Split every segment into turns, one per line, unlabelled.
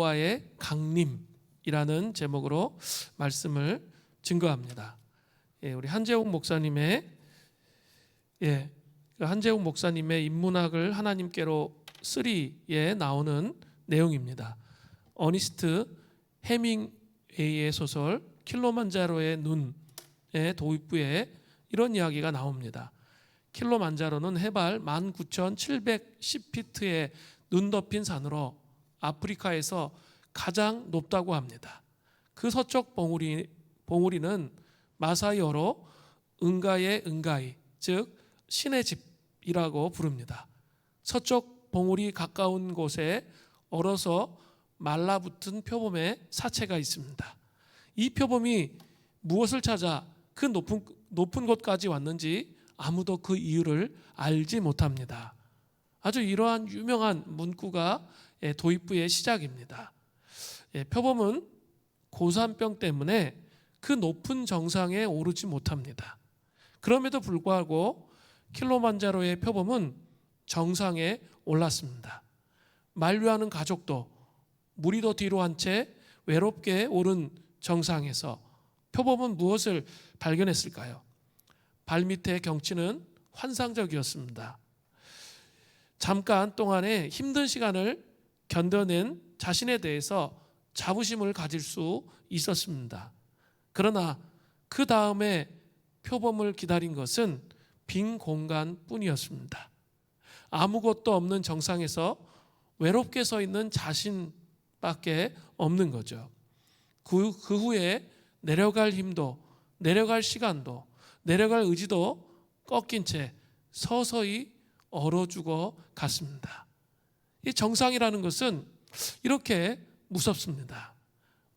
여호와의 강림이라는 제목으로 말씀을 증거합니다. 우리 한재욱 목사님의 인문학을 하나님께로 3에 나오는 내용입니다. 어니스트 해밍웨이의 소설 킬로만자로의 눈의 도입부에 이런 이야기가 나옵니다. 킬로만자로는 해발 19,710피트의 눈 덮인 산으로 아프리카에서 가장 높다고 합니다. 그 서쪽 봉우리는 마사이어로 은가의 은가이, 즉 신의 집이라고 부릅니다. 서쪽 봉우리 가까운 곳에 얼어서 말라붙은 표범의 사체가 있습니다. 이 표범이 무엇을 찾아 그 높은 곳까지 왔는지 아무도 그 이유를 알지 못합니다. 아주 이러한 유명한 문구가 도입부의 시작입니다. 표범은 고산병 때문에 그 높은 정상에 오르지 못합니다. 그럼에도 불구하고 킬로만자로의 표범은 정상에 올랐습니다. 만류하는 가족도 무리도 뒤로 한 채 외롭게 오른 정상에서 표범은 무엇을 발견했을까요? 발밑의 경치는 환상적이었습니다. 잠깐 동안의 힘든 시간을 견뎌낸 자신에 대해서 자부심을 가질 수 있었습니다. 그러나 그 다음에 표범을 기다린 것은 빈 공간뿐이었습니다. 아무것도 없는 정상에서 외롭게 서 있는 자신밖에 없는 거죠. 그 후에 내려갈 힘도, 내려갈 시간도, 내려갈 의지도 꺾인 채 서서히 얼어 죽어 갔습니다. 이 정상이라는 것은 이렇게 무섭습니다.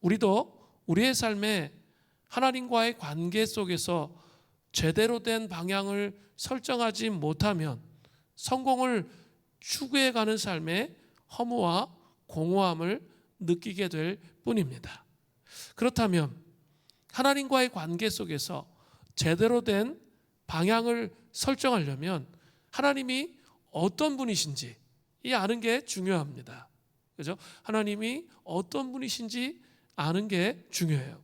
우리도 우리의 삶에 하나님과의 관계 속에서 제대로 된 방향을 설정하지 못하면 성공을 추구해가는 삶에 허무와 공허함을 느끼게 될 뿐입니다. 그렇다면 하나님과의 관계 속에서 제대로 된 방향을 설정하려면 하나님이 어떤 분이신지 아는 게 중요합니다. 그죠? 하나님이 어떤 분이신지 아는 게 중요해요.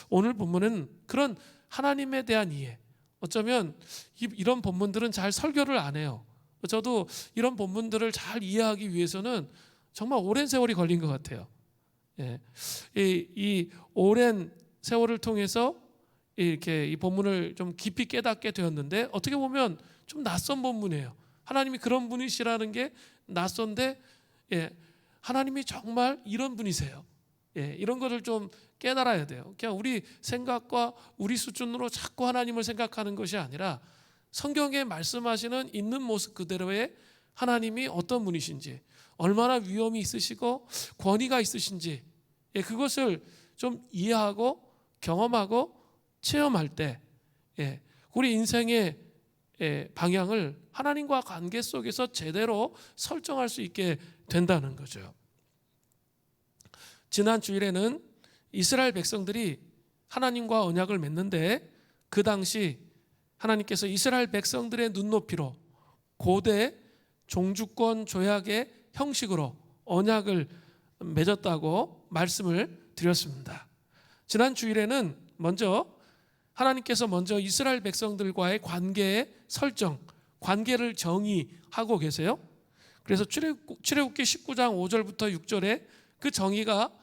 오늘 본문은 그런 하나님에 대한 이해, 어쩌면 이런 본문들은 잘 설교를 안 해요. 저도 이런 본문들을 잘 이해하기 위해서는 정말 오랜 세월이 걸린 것 같아요. 이 오랜 세월을 통해서 이렇게 이 본문을 좀 깊이 깨닫게 되었는데 어떻게 보면 좀 낯선 본문이에요. 하나님이 그런 분이시라는 게 낯선데 하나님이 정말 이런 분이세요. 이런 것을 좀 깨달아야 돼요. 그냥 우리 생각과 우리 수준으로 자꾸 하나님을 생각하는 것이 아니라 성경에 말씀하시는 있는 모습 그대로의 하나님이 어떤 분이신지, 얼마나 위엄이 있으시고 권위가 있으신지 그것을 좀 이해하고 경험하고 체험할 때 우리 인생의 방향을 하나님과 관계 속에서 제대로 설정할 수 있게 된다는 거죠. 지난 주일에는 이스라엘 백성들이 하나님과 언약을 맺는데 그 당시 하나님께서 이스라엘 백성들의 눈높이로 고대 종주권 조약의 형식으로 언약을 맺었다고 말씀을 드렸습니다. 지난 주일에는 하나님께서 먼저 이스라엘 백성들과의 관계의 설정, 관계를 정의하고 계세요. 그래서 출애굽기 19장 5절부터 6절에 그 정의가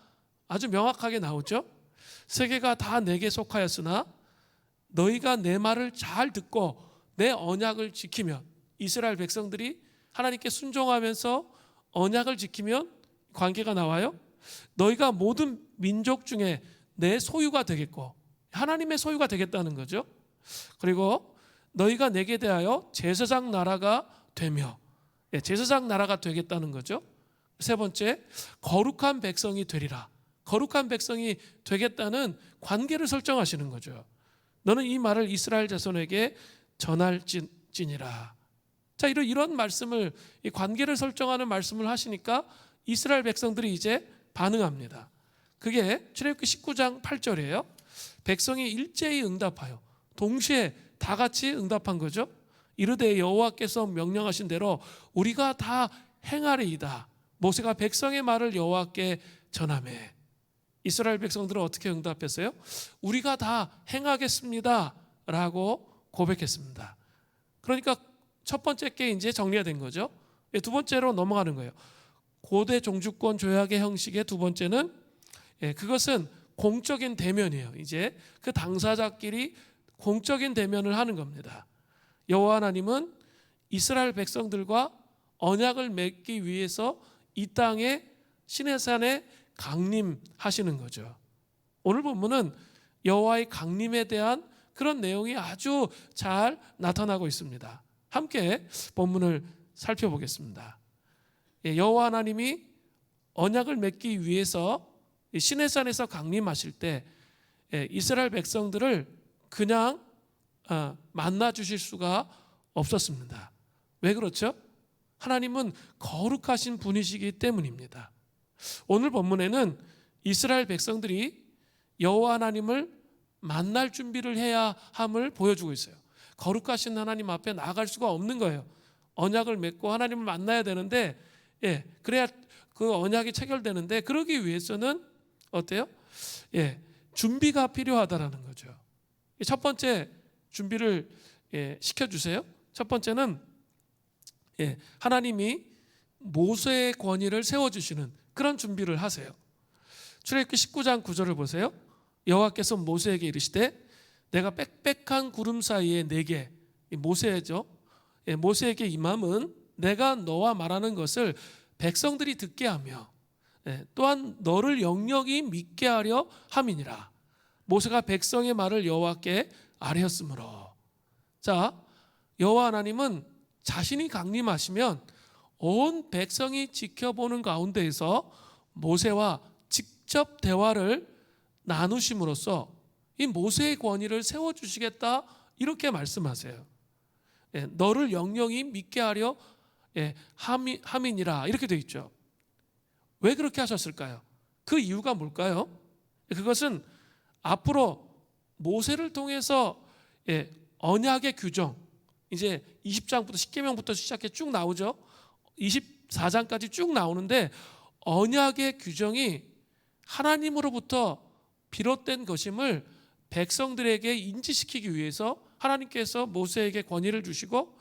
아주 명확하게 나오죠. 세계가 다 내게 속하였으나 너희가 내 말을 잘 듣고 내 언약을 지키면, 이스라엘 백성들이 하나님께 순종하면서 언약을 지키면 관계가 나와요. 너희가 모든 민족 중에 내 소유가 되겠고, 하나님의 소유가 되겠다는 거죠. 그리고 너희가 내게 대하여 제사장 나라가 되며, 제사장 나라가 되겠다는 거죠. 세 번째, 거룩한 백성이 되리라. 거룩한 백성이 되겠다는 관계를 설정하시는 거죠. 너는 이 말을 이스라엘 자손에게 전할지니라. 자, 이런 말씀을, 이 관계를 설정하는 말씀을 하시니까 이스라엘 백성들이 이제 반응합니다. 그게 출애굽기 19장 8절이에요. 백성이 일제히 응답하여, 동시에 다 같이 응답한 거죠. 이르되 여호와께서 명령하신 대로 우리가 다 행하리이다. 모세가 백성의 말을 여호와께 전하매 이스라엘 백성들은 어떻게 응답했어요? 우리가 다 행하겠습니다 라고 고백했습니다. 그러니까 첫 번째 게 이제 정리가 된 거죠. 두 번째로 넘어가는 거예요. 고대 종주권 조약의 형식의 두 번째는 그것은 공적인 대면이에요. 이제 그 당사자끼리 공적인 대면을 하는 겁니다. 여호와 하나님은 이스라엘 백성들과 언약을 맺기 위해서 이 땅에 시내산에 강림하시는 거죠. 오늘 본문은 여호와의 강림에 대한 그런 내용이 아주 잘 나타나고 있습니다. 함께 본문을 살펴보겠습니다. 여호와 하나님이 언약을 맺기 위해서 시내산에서 강림하실 때 이스라엘 백성들을 그냥 만나 주실 수가 없었습니다. 왜 그렇죠? 하나님은 거룩하신 분이시기 때문입니다. 오늘 본문에는 이스라엘 백성들이 여호와 하나님을 만날 준비를 해야 함을 보여주고 있어요. 거룩하신 하나님 앞에 나아갈 수가 없는 거예요. 언약을 맺고 하나님을 만나야 되는데 그래야 그 언약이 체결되는데 그러기 위해서는 어때요? 준비가 필요하다라는 거죠. 첫 번째 준비를 시켜주세요. 첫 번째는 하나님이 모세의 권위를 세워주시는 그런 준비를 하세요. 출애굽기 19장 9절을 보세요. 여호와께서 모세에게 이르시되 내가 빽빽한 구름 사이에 내게, 모세죠, 모세에게 임함은 내가 너와 말하는 것을 백성들이 듣게 하며 또한 너를 영영히 믿게 하려 함이니라. 모세가 백성의 말을 여호와께 아뢰었으므로. 자, 여호와 하나님은 자신이 강림하시면 온 백성이 지켜보는 가운데에서 모세와 직접 대화를 나누심으로써 이 모세의 권위를 세워주시겠다 이렇게 말씀하세요. 너를 영영히 믿게 하려 함이니라 이렇게 되어 있죠. 왜 그렇게 하셨을까요? 그 이유가 뭘까요? 그것은 앞으로 모세를 통해서 언약의 규정, 이제 20장부터 10계명부터 시작해 쭉 나오죠. 24장까지 쭉 나오는데 언약의 규정이 하나님으로부터 비롯된 것임을 백성들에게 인지시키기 위해서 하나님께서 모세에게 권위를 주시고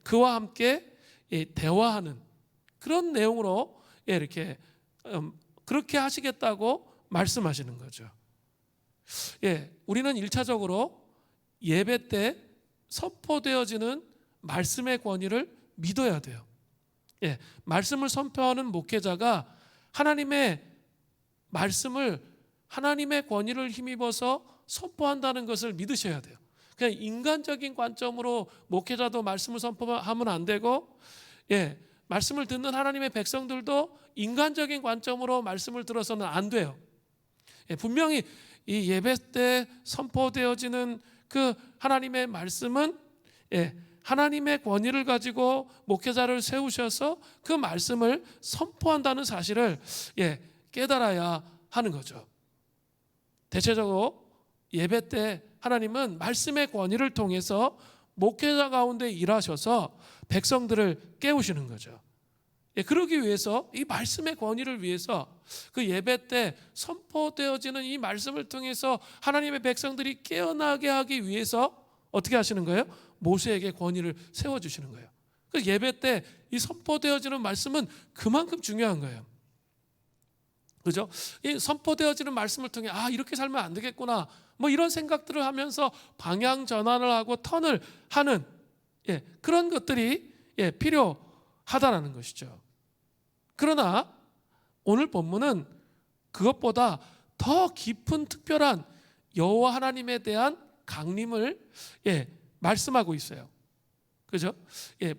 그와 함께 대화하는 그런 내용으로 이렇게 그렇게 하시겠다고 말씀하시는 거죠. 우리는 1차적으로 예배 때 선포되어지는 말씀의 권위를 믿어야 돼요. 말씀을 선포하는 목회자가 하나님의 말씀을 하나님의 권위를 힘입어서 선포한다는 것을 믿으셔야 돼요. 그냥 인간적인 관점으로 목회자도 말씀을 선포하면 안 되고 말씀을 듣는 하나님의 백성들도 인간적인 관점으로 말씀을 들어서는 안 돼요. 분명히 이 예배 때 선포되어지는 그 하나님의 말씀은 하나님의 권위를 가지고 목회자를 세우셔서 그 말씀을 선포한다는 사실을 깨달아야 하는 거죠. 대체적으로 예배 때 하나님은 말씀의 권위를 통해서 목회자 가운데 일하셔서 백성들을 깨우시는 거죠. 그러기 위해서 이 말씀의 권위를 위해서 그 예배 때 선포되어지는 이 말씀을 통해서 하나님의 백성들이 깨어나게 하기 위해서 어떻게 하시는 거예요? 모세에게 권위를 세워주시는 거예요. 그 예배 때 이 선포되어지는 말씀은 그만큼 중요한 거예요. 그죠? 이 선포되어지는 말씀을 통해 이렇게 살면 안 되겠구나 뭐 이런 생각들을 하면서 방향 전환을 하고 턴을 하는 그런 것들이 필요하다라는 것이죠. 그러나 오늘 본문은 그것보다 더 깊은 특별한 여호와 하나님에 대한 강림을 말씀하고 있어요. 그죠?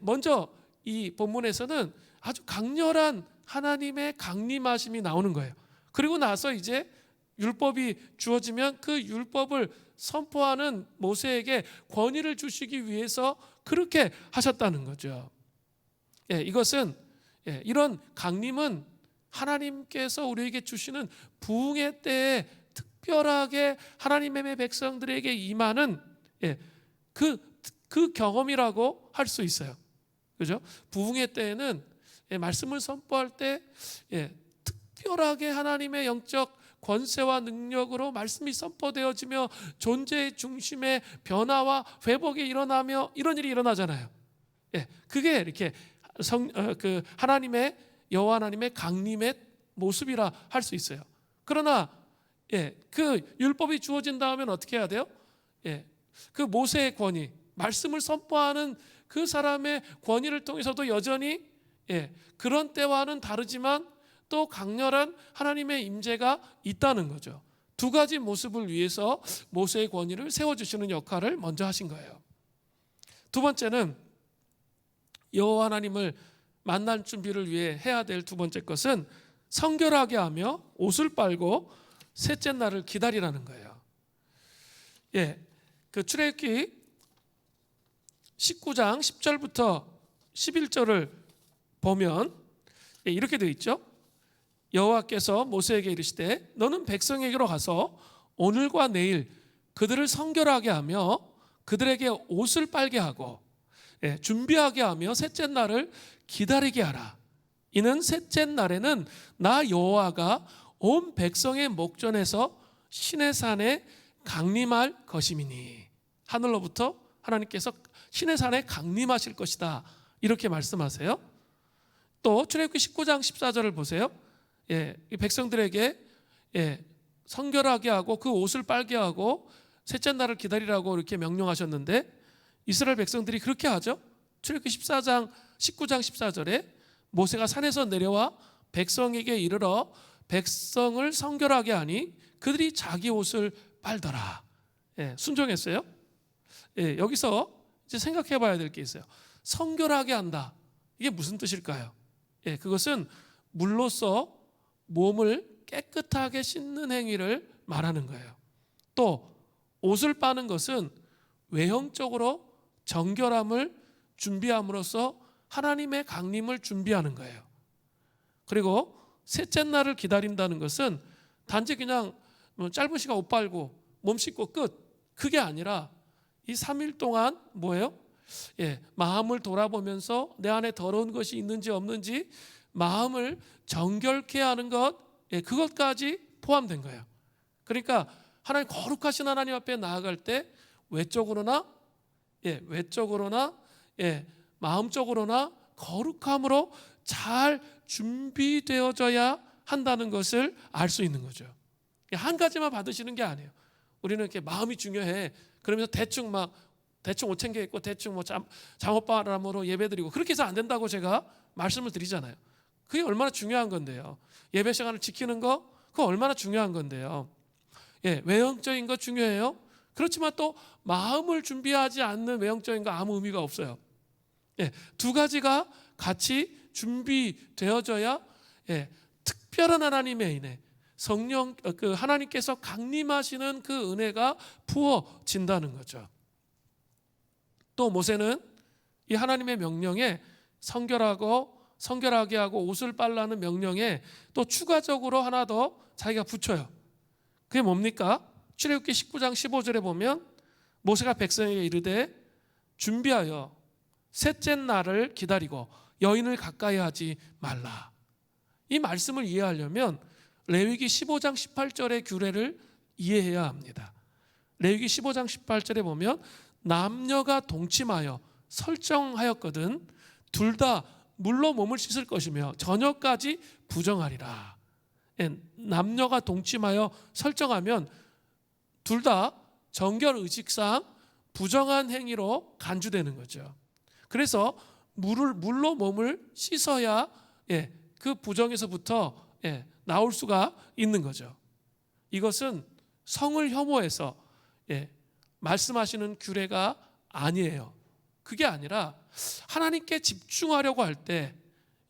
먼저 이 본문에서는 아주 강렬한 하나님의 강림하심이 나오는 거예요. 그리고 나서 이제 율법이 주어지면 그 율법을 선포하는 모세에게 권위를 주시기 위해서 그렇게 하셨다는 거죠. 이것은 이런 강림은 하나님께서 우리에게 주시는 부흥의 때에 특별하게 하나님의 백성들에게 임하는 그 경험이라고 할 수 있어요. 그죠? 부흥의 때에는 말씀을 선포할 때 특별하게 하나님의 영적 권세와 능력으로 말씀이 선포되어지며 존재의 중심의 변화와 회복이 일어나며 이런 일이 일어나잖아요. 그게 이렇게 하나님의 여호와 하나님의 강림의 모습이라 할 수 있어요. 그러나 그 율법이 주어진 다음엔 어떻게 해야 돼요? 그 모세의 권위, 말씀을 선포하는 그 사람의 권위를 통해서도 여전히 그런 때와는 다르지만 또 강렬한 하나님의 임재가 있다는 거죠. 두 가지 모습을 위해서 모세의 권위를 세워주시는 역할을 먼저 하신 거예요. 두 번째는 여호와 하나님을 만날 준비를 위해 해야 될 두 번째 것은 성결하게 하며 옷을 빨고 셋째 날을 기다리라는 거예요. 그 출애굽기 19장 10절부터 11절을 보면 이렇게 되어 있죠. 여호와께서 모세에게 이르시되 너는 백성에게로 가서 오늘과 내일 그들을 성결하게 하며 그들에게 옷을 빨게 하고 준비하게 하며 셋째 날을 기다리게 하라. 이는 셋째 날에는 나 여호와가 온 백성의 목전에서 시내산에 강림할 것임이니 하늘로부터 하나님께서 시내산에 강림하실 것이다. 이렇게 말씀하세요. 또 출애굽기 19장 14절을 보세요. 이 백성들에게 성결하게 하고 그 옷을 빨게 하고 셋째 날을 기다리라고 이렇게 명령하셨는데 이스라엘 백성들이 그렇게 하죠. 출애굽기 19장 14절에 모세가 산에서 내려와 백성에게 이르러 백성을 성결하게 하니 그들이 자기 옷을 빨더라. 순종했어요. 여기서 이제 생각해 봐야 될 게 있어요. 성결하게 한다. 이게 무슨 뜻일까요? 그것은 물로써 몸을 깨끗하게 씻는 행위를 말하는 거예요. 또 옷을 빠는 것은 외형적으로 정결함을 준비함으로써 하나님의 강림을 준비하는 거예요. 그리고 셋째 날을 기다린다는 것은 단지 그냥 짧은 시간 옷 빨고 몸 씻고 끝, 그게 아니라 이 3일 동안 뭐예요? 마음을 돌아보면서 내 안에 더러운 것이 있는지 없는지 마음을 정결케 하는 것, 그것까지 포함된 거예요. 그러니까 하나님 거룩하신 하나님 앞에 나아갈 때 외적으로나 마음적으로나 거룩함으로 잘 준비되어져야 한다는 것을 알 수 있는 거죠. 한 가지만 받으시는 게 아니에요. 우리는 이렇게 마음이 중요해. 그러면서 대충 옷 챙겨 입고 대충 잠옷바람으로 예배드리고 그렇게 해서 안 된다고 제가 말씀을 드리잖아요. 그게 얼마나 중요한 건데요. 예배 시간을 지키는 거 그거 얼마나 중요한 건데요. 외형적인 거 중요해요. 그렇지만 또 마음을 준비하지 않는 외형적인 거 아무 의미가 없어요. 두 가지가 같이 준비되어져야 특별한 하나님의 은혜, 성령 그 하나님께서 강림하시는 그 은혜가 부어진다는 거죠. 또 모세는 이 하나님의 명령에 성결하게 하고 옷을 빨라는 명령에 또 추가적으로 하나 더 자기가 붙여요. 그게 뭡니까? 출애굽기 19장 15절에 보면 모세가 백성에게 이르되 준비하여 셋째 날을 기다리고 여인을 가까이 하지 말라. 이 말씀을 이해하려면 레위기 15장 18절의 규례를 이해해야 합니다. 레위기 15장 18절에 보면 남녀가 동침하여 설정하였거든 둘 다 물로 몸을 씻을 것이며 저녁까지 부정하리라. 남녀가 동침하여 설정하면 둘 다 정결 의식상 부정한 행위로 간주되는 거죠. 그래서 물로 몸을 씻어야 그 부정에서부터 나올 수가 있는 거죠. 이것은 성을 혐오해서 말씀하시는 규례가 아니에요. 그게 아니라 하나님께 집중하려고 할 때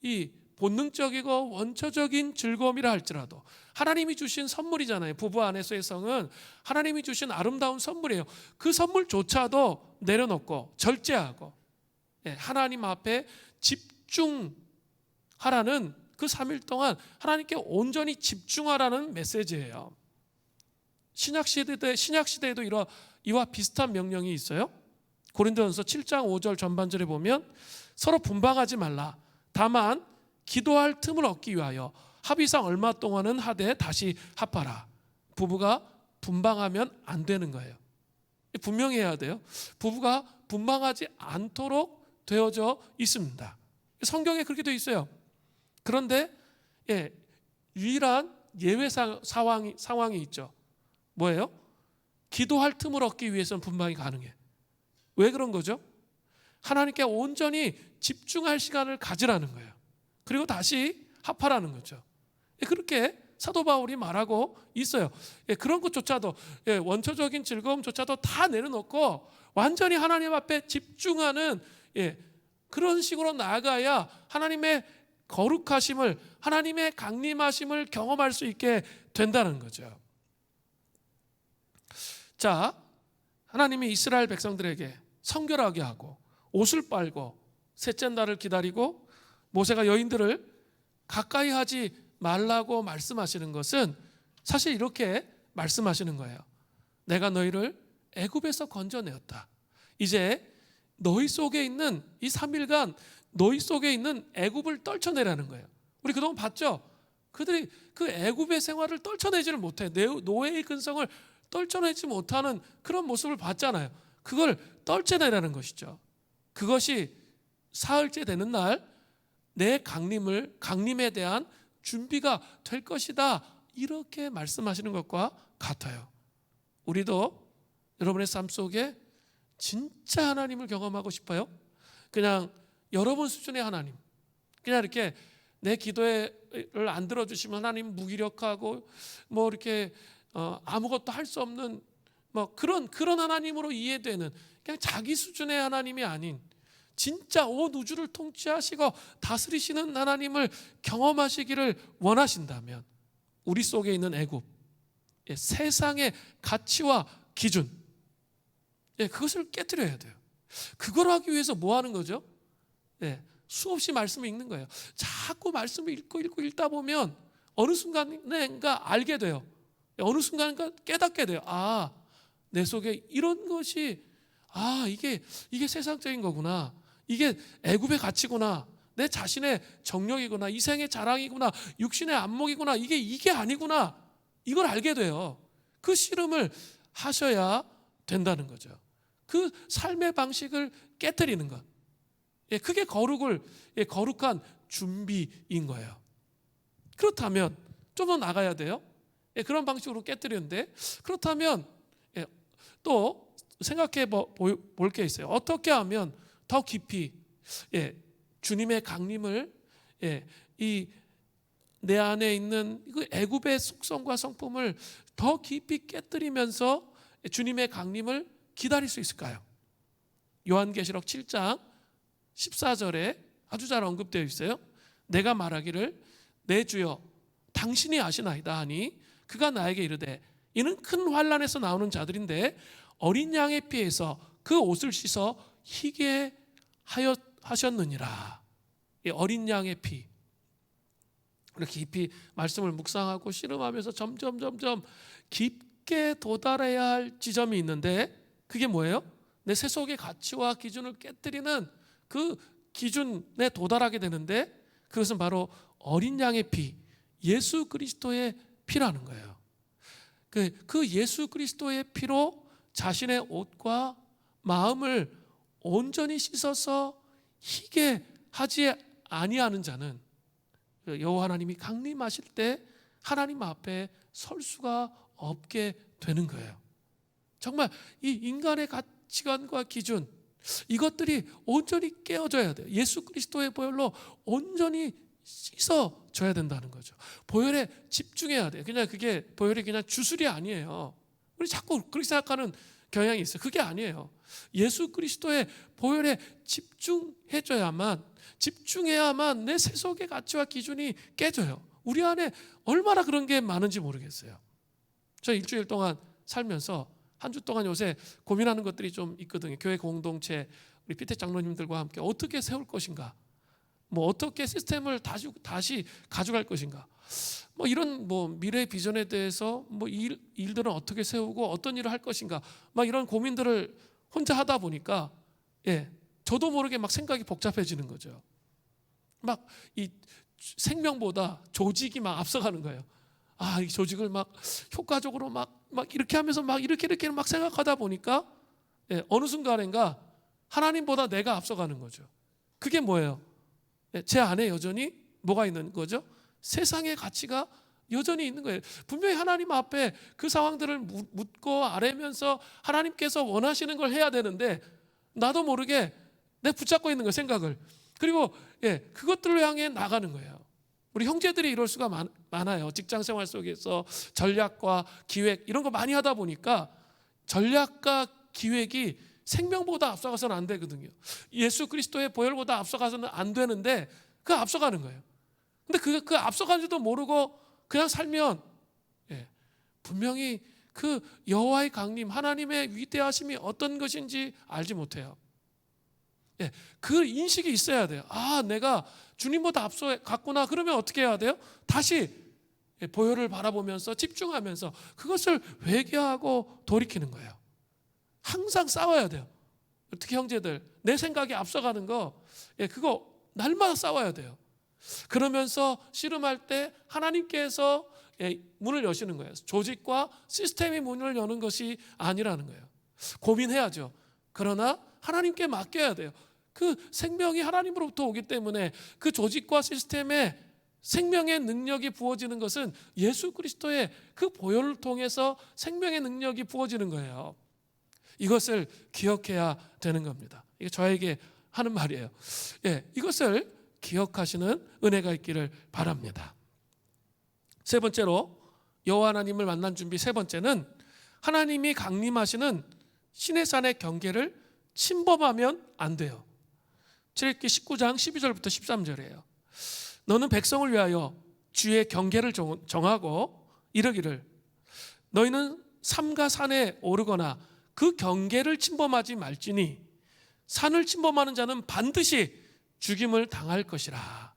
이 본능적이고 원초적인 즐거움이라 할지라도 하나님이 주신 선물이잖아요. 부부 안에서의 성은 하나님이 주신 아름다운 선물이에요. 그 선물조차도 내려놓고 절제하고 하나님 앞에 집중하라는 그 3일 동안 하나님께 온전히 집중하라는 메시지예요. 신약시대에도 이와 비슷한 명령이 있어요. 고린도전서 7장 5절 전반절에 보면 서로 분방하지 말라. 다만 기도할 틈을 얻기 위하여 합의상 얼마 동안은 하되 다시 합하라. 부부가 분방하면 안 되는 거예요. 분명히 해야 돼요. 부부가 분방하지 않도록 되어져 있습니다. 성경에 그렇게 되어 있어요. 그런데 유일한 예외 상황이 있죠. 뭐예요? 기도할 틈을 얻기 위해서는 분방이 가능해. 왜 그런 거죠? 하나님께 온전히 집중할 시간을 가지라는 거예요. 그리고 다시 합하라는 거죠. 그렇게 사도 바울이 말하고 있어요. 그런 것조차도, 원초적인 즐거움조차도 다 내려놓고 완전히 하나님 앞에 집중하는 그런 식으로 나아가야 하나님의 거룩하심을, 하나님의 강림하심을 경험할 수 있게 된다는 거죠. 자, 하나님이 이스라엘 백성들에게 성결하게 하고 옷을 빨고 셋째 날을 기다리고 모세가 여인들을 가까이 하지 말라고 말씀하시는 것은 사실 이렇게 말씀하시는 거예요. 내가 너희를 애굽에서 건져내었다. 이제 너희 속에 있는 이 3일간 너희 속에 있는 애굽을 떨쳐내라는 거예요. 우리 그동안 봤죠? 그들이 그 애굽의 생활을 떨쳐내지를 못해. 노예의 근성을 떨쳐내지 못하는 그런 모습을 봤잖아요. 그걸 떨쳐내라는 것이죠. 그것이 사흘째 되는 날 내 강림에 대한 준비가 될 것이다. 이렇게 말씀하시는 것과 같아요. 우리도 여러분의 삶 속에 진짜 하나님을 경험하고 싶어요? 그냥 여러분 수준의 하나님, 그냥 이렇게 내 기도를 안 들어주시면 하나님 무기력하고 뭐 이렇게 아무것도 할 수 없는 뭐 그런 하나님으로 이해되는 그냥 자기 수준의 하나님이 아닌 진짜 온 우주를 통치하시고 다스리시는 하나님을 경험하시기를 원하신다면 우리 속에 있는 애굽, 세상의 가치와 기준, 그것을 깨뜨려야 돼요. 그걸 하기 위해서 뭐 하는 거죠? 수없이 말씀을 읽는 거예요. 자꾸 말씀을 읽다 보면 어느 순간인가 알게 돼요. 어느 순간인가 깨닫게 돼요. 아, 내 속에 이런 것이 이게 세상적인 거구나. 이게 애굽의 가치구나. 내 자신의 정력이구나. 이생의 자랑이구나. 육신의 안목이구나. 이게 아니구나. 이걸 알게 돼요. 그 씨름을 하셔야 된다는 거죠. 그 삶의 방식을 깨뜨리는 것. 그게 거룩한 준비인 거예요. 그렇다면 좀 더 나가야 돼요. 그런 방식으로 깨뜨리는데 그렇다면 또 생각해 볼 게 있어요. 어떻게 하면 더 깊이 주님의 강림을 이 내 안에 있는 그 애굽의 속성과 성품을 더 깊이 깨뜨리면서 주님의 강림을 기다릴 수 있을까요? 요한계시록 7장 14절에 아주 잘 언급되어 있어요. 내가 말하기를 내 주여 당신이 아시나이다 하니 그가 나에게 이르되 이는 큰 환난에서 나오는 자들인데 어린 양의 피에서 그 옷을 씻어 희게 하셨느니라. 어린 양의 피. 이렇게 깊이 말씀을 묵상하고 씨름하면서 점점 깊게 도달해야 할 지점이 있는데 그게 뭐예요? 내 세속의 가치와 기준을 깨뜨리는 그 기준에 도달하게 되는데 그것은 바로 어린 양의 피, 예수 그리스도의 피라는 거예요. 그 예수 그리스도의 피로 자신의 옷과 마음을 온전히 씻어서 희게 하지 아니하는 자는 여호와 하나님이 강림하실 때 하나님 앞에 설 수가 없게 되는 거예요. 정말 이 인간의 가치관과 기준 이것들이 온전히 깨어져야 돼요. 예수 그리스도의 보혈로 온전히 씻어져야 된다는 거죠. 보혈에 집중해야 돼요. 그냥 그게 보혈이 그냥 주술이 아니에요. 우리 자꾸 그렇게 생각하는 경향이 있어요. 그게 아니에요. 예수 그리스도의 보혈에 집중해야만 내 세속의 가치와 기준이 깨져요. 우리 안에 얼마나 그런 게 많은지 모르겠어요. 저 일주일 동안 살면서 한 주 동안 요새 고민하는 것들이 좀 있거든요. 교회 공동체 우리 피태 장로님들과 함께 어떻게 세울 것인가, 뭐 어떻게 시스템을 다시 가져갈 것인가, 뭐 이런 미래 비전에 대해서 일들은 어떻게 세우고 어떤 일을 할 것인가, 막 이런 고민들을 혼자 하다 보니까 저도 모르게 막 생각이 복잡해지는 거죠. 막 이 생명보다 조직이 막 앞서가는 거예요. 이 조직을 막 효과적으로 막 이렇게 하면서 막 이렇게 막 생각하다 보니까 어느 순간인가 하나님보다 내가 앞서가는 거죠. 그게 뭐예요? 제 안에 여전히 뭐가 있는 거죠? 세상의 가치가 여전히 있는 거예요. 분명히 하나님 앞에 그 상황들을 묻고 아뢰면서 하나님께서 원하시는 걸 해야 되는데 나도 모르게 내 붙잡고 있는 거 생각을. 그리고 그것들을 향해 나가는 거예요. 우리 형제들이 이럴 수가 많아요. 직장 생활 속에서 전략과 기획 이런 거 많이 하다 보니까 전략과 기획이 생명보다 앞서가서는 안 되거든요. 예수 그리스도의 보혈보다 앞서가서는 안 되는데 그 앞서가는 거예요. 근데 그 앞서가는지도 모르고 그냥 살면 분명히 그 여호와의 강림, 하나님의 위대하심이 어떤 것인지 알지 못해요. 그 인식이 있어야 돼요. 내가 주님보다 앞서갔구나. 그러면 어떻게 해야 돼요? 다시 보혈을 바라보면서 집중하면서 그것을 회개하고 돌이키는 거예요. 항상 싸워야 돼요. 특히 형제들, 내 생각이 앞서가는 거 그거 날마다 싸워야 돼요. 그러면서 씨름할 때 하나님께서 문을 여시는 거예요. 조직과 시스템이 문을 여는 것이 아니라는 거예요. 고민해야죠. 그러나 하나님께 맡겨야 돼요. 그 생명이 하나님으로부터 오기 때문에 그 조직과 시스템에 생명의 능력이 부어지는 것은 예수 그리스도의 그 보혈을 통해서 생명의 능력이 부어지는 거예요. 이것을 기억해야 되는 겁니다. 이게 저에게 하는 말이에요. 이것을 기억하시는 은혜가 있기를 바랍니다. 세 번째로 여호와 하나님을 만난 준비 세 번째는 하나님이 강림하시는 시내산의 경계를 침범하면 안 돼요. 출애굽기 19장 12절부터 13절이에요. 너는 백성을 위하여 주의 경계를 정하고 이르기를 너희는 삼가 산에 오르거나 그 경계를 침범하지 말지니 산을 침범하는 자는 반드시 죽임을 당할 것이라.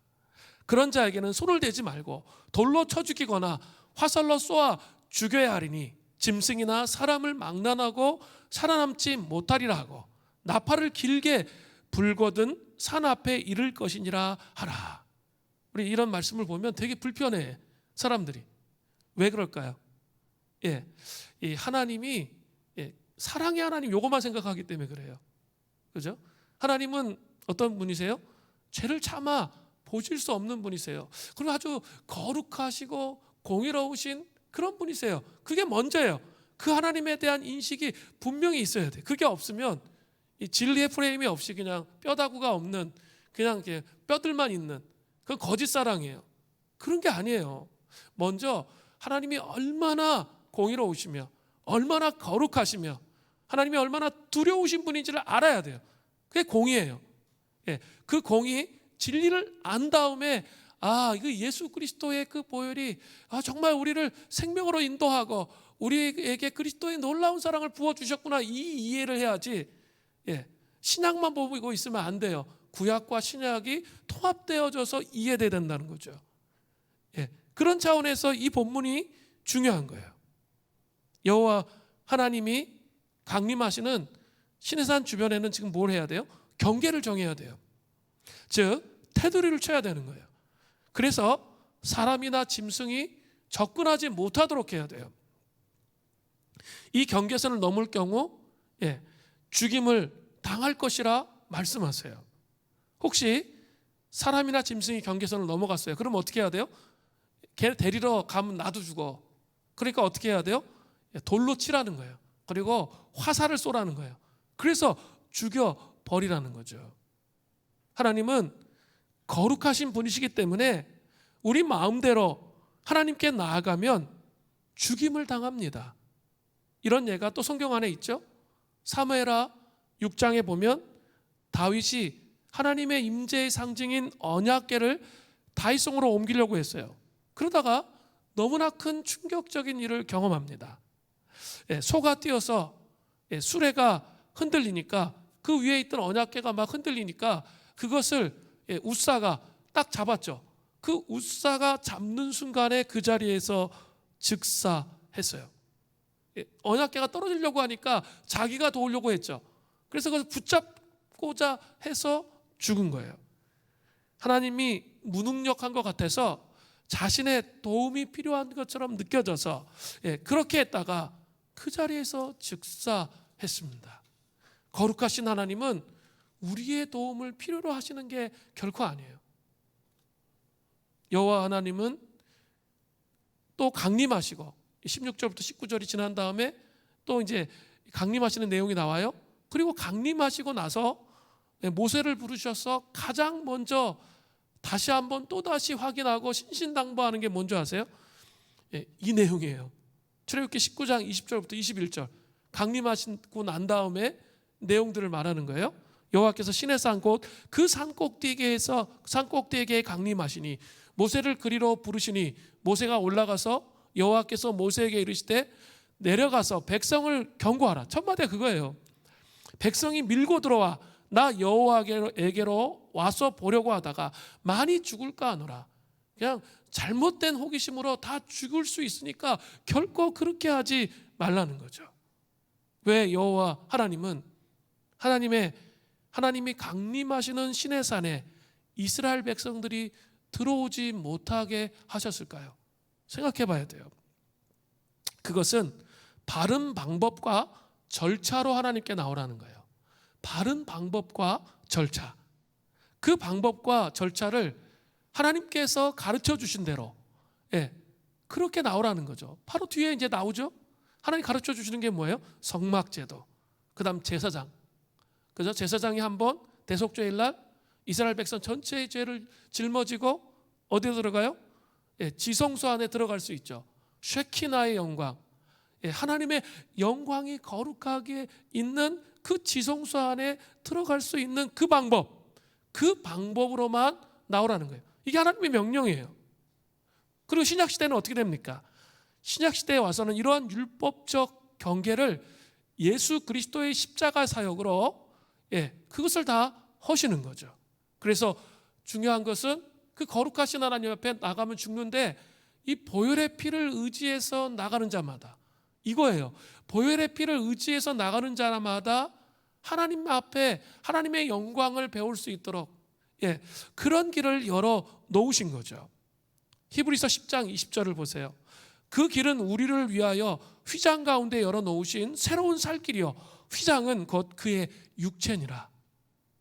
그런 자에게는 손을 대지 말고 돌로 쳐 죽이거나 화살로 쏘아 죽여야 하리니 짐승이나 사람을 망난하고 살아남지 못하리라 하고 나팔을 길게 불거든 산 앞에 이를 것이니라 하라. 우리 이런 말씀을 보면 되게 불편해 사람들이. 왜 그럴까요? 이 하나님이 사랑의 하나님 요것만 생각하기 때문에 그래요. 그죠? 하나님은 어떤 분이세요? 죄를 참아 보실 수 없는 분이세요. 그리고 아주 거룩하시고 공의로우신 그런 분이세요. 그게 먼저예요. 그 하나님에 대한 인식이 분명히 있어야 돼. 그게 없으면 이 진리의 프레임이 없이 그냥 뼈다구가 없는 그냥 이렇게 뼈들만 있는 그건 거짓 사랑이에요. 그런 게 아니에요. 먼저 하나님이 얼마나 공의로우시며 얼마나 거룩하시며 하나님이 얼마나 두려우신 분인지를 알아야 돼요. 그게 공의예요. 그 공의 진리를 안 다음에 이거 예수 그리스도의 그 보혈이 정말 우리를 생명으로 인도하고 우리에게 그리스도의 놀라운 사랑을 부어주셨구나 이 이해를 해야지 신약만 보고 있으면 안 돼요. 구약과 신약이 통합되어져서 이해돼야 된다는 거죠. 그런 차원에서 이 본문이 중요한 거예요. 여호와 하나님이 강림하시는 시내산 주변에는 지금 뭘 해야 돼요? 경계를 정해야 돼요. 즉 테두리를 쳐야 되는 거예요. 그래서 사람이나 짐승이 접근하지 못하도록 해야 돼요. 이 경계선을 넘을 경우 죽임을 당할 것이라 말씀하세요. 혹시 사람이나 짐승이 경계선을 넘어갔어요. 그럼 어떻게 해야 돼요? 걔 데리러 가면 나도 죽어. 그러니까 어떻게 해야 돼요? 돌로 치라는 거예요. 그리고 화살을 쏘라는 거예요. 그래서 죽여버리라는 거죠. 하나님은 거룩하신 분이시기 때문에 우리 마음대로 하나님께 나아가면 죽임을 당합니다. 이런 예가 또 성경 안에 있죠. 사무엘하 6장에 보면 다윗이 하나님의 임재의 상징인 언약궤를 다윗성으로 옮기려고 했어요. 그러다가 너무나 큰 충격적인 일을 경험합니다. 소가 뛰어서 수레가 흔들리니까 그 위에 있던 언약궤가 막 흔들리니까 그것을 웃사가 딱 잡았죠. 그 웃사가 잡는 순간에 그 자리에서 즉사했어요. 언약궤가 떨어지려고 하니까 자기가 도우려고 했죠. 그래서 그걸 붙잡고자 해서 죽은 거예요. 하나님이 무능력한 것 같아서 자신의 도움이 필요한 것처럼 느껴져서 그렇게 했다가 그 자리에서 즉사했습니다. 거룩하신 하나님은 우리의 도움을 필요로 하시는 게 결코 아니에요. 여호와 하나님은 또 강림하시고 16절부터 19절이 지난 다음에 또 이제 강림하시는 내용이 나와요. 그리고 강림하시고 나서 모세를 부르셔서 가장 먼저 다시 한번 또다시 확인하고 신신당부하는 게 뭔지 아세요? 이 내용이에요. 출애굽기 19장 20절부터 21절 강림하시고 난 다음에 내용들을 말하는 거예요. 여호와께서 시내 산곳 그 산꼭대기에 강림하시니 모세를 그리로 부르시니 모세가 올라가서 여호와께서 모세에게 이르시되 내려가서 백성을 경고하라. 첫 마디가 그거예요. 백성이 밀고 들어와 나 여호와에게로 와서 보려고 하다가 많이 죽을까 하노라. 그냥 잘못된 호기심으로 다 죽을 수 있으니까 결코 그렇게 하지 말라는 거죠. 왜 여호와 하나님은 하나님이 강림하시는 시내산에 이스라엘 백성들이 들어오지 못하게 하셨을까요? 생각해 봐야 돼요. 그것은 바른 방법과 절차로 하나님께 나오라는 거예요. 바른 방법과 절차. 그 방법과 절차를 하나님께서 가르쳐 주신 대로 그렇게 나오라는 거죠. 바로 뒤에 이제 나오죠. 하나님 가르쳐 주시는 게 뭐예요? 성막제도. 그다음 제사장. 그죠? 제사장이 한번 대속죄일 날 이스라엘 백성 전체의 죄를 짊어지고 어디에 들어가요? 지성소 안에 들어갈 수 있죠. 쉐키나의 영광. 하나님의 영광이 거룩하게 있는 그 지성소 안에 들어갈 수 있는 그 방법으로만 나오라는 거예요. 이게 하나님의 명령이에요. 그리고 신약시대는 어떻게 됩니까? 신약시대에 와서는 이러한 율법적 경계를 예수 그리스도의 십자가 사역으로 그것을 다 하시는 거죠. 그래서 중요한 것은 그 거룩하신 하나님 앞에 나가면 죽는데 이 보혈의 피를 의지해서 나가는 자마다 이거예요. 보혈의 피를 의지해서 나가는 자마다 하나님 앞에 하나님의 영광을 배울 수 있도록 그런 길을 열어 놓으신 거죠. 히브리서 10장 20절을 보세요. 그 길은 우리를 위하여 휘장 가운데 열어 놓으신 새로운 살 길이요 휘장은 곧 그의 육체니라.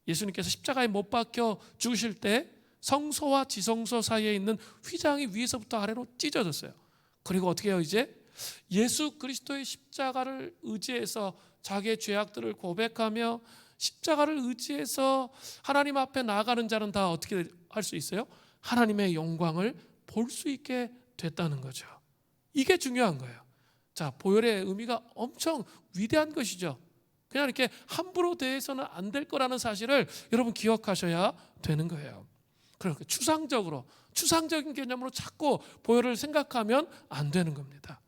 예수님께서 십자가에 못 박혀 죽으실 때 성소와 지성소 사이에 있는 휘장이 위에서부터 아래로 찢어졌어요. 그리고 어떻게 해요? 이제 예수 그리스도의 십자가를 의지해서 자기의 죄악들을 고백하며 십자가를 의지해서 하나님 앞에 나아가는 자는 다 어떻게 할 수 있어요? 하나님의 영광을 볼 수 있게 됐다는 거죠. 이게 중요한 거예요. 자, 보혈의 의미가 엄청 위대한 것이죠. 그냥 이렇게 함부로 대해서는 안 될 거라는 사실을 여러분 기억하셔야 되는 거예요. 그러니까 추상적인 개념으로 자꾸 보혈을 생각하면 안 되는 겁니다.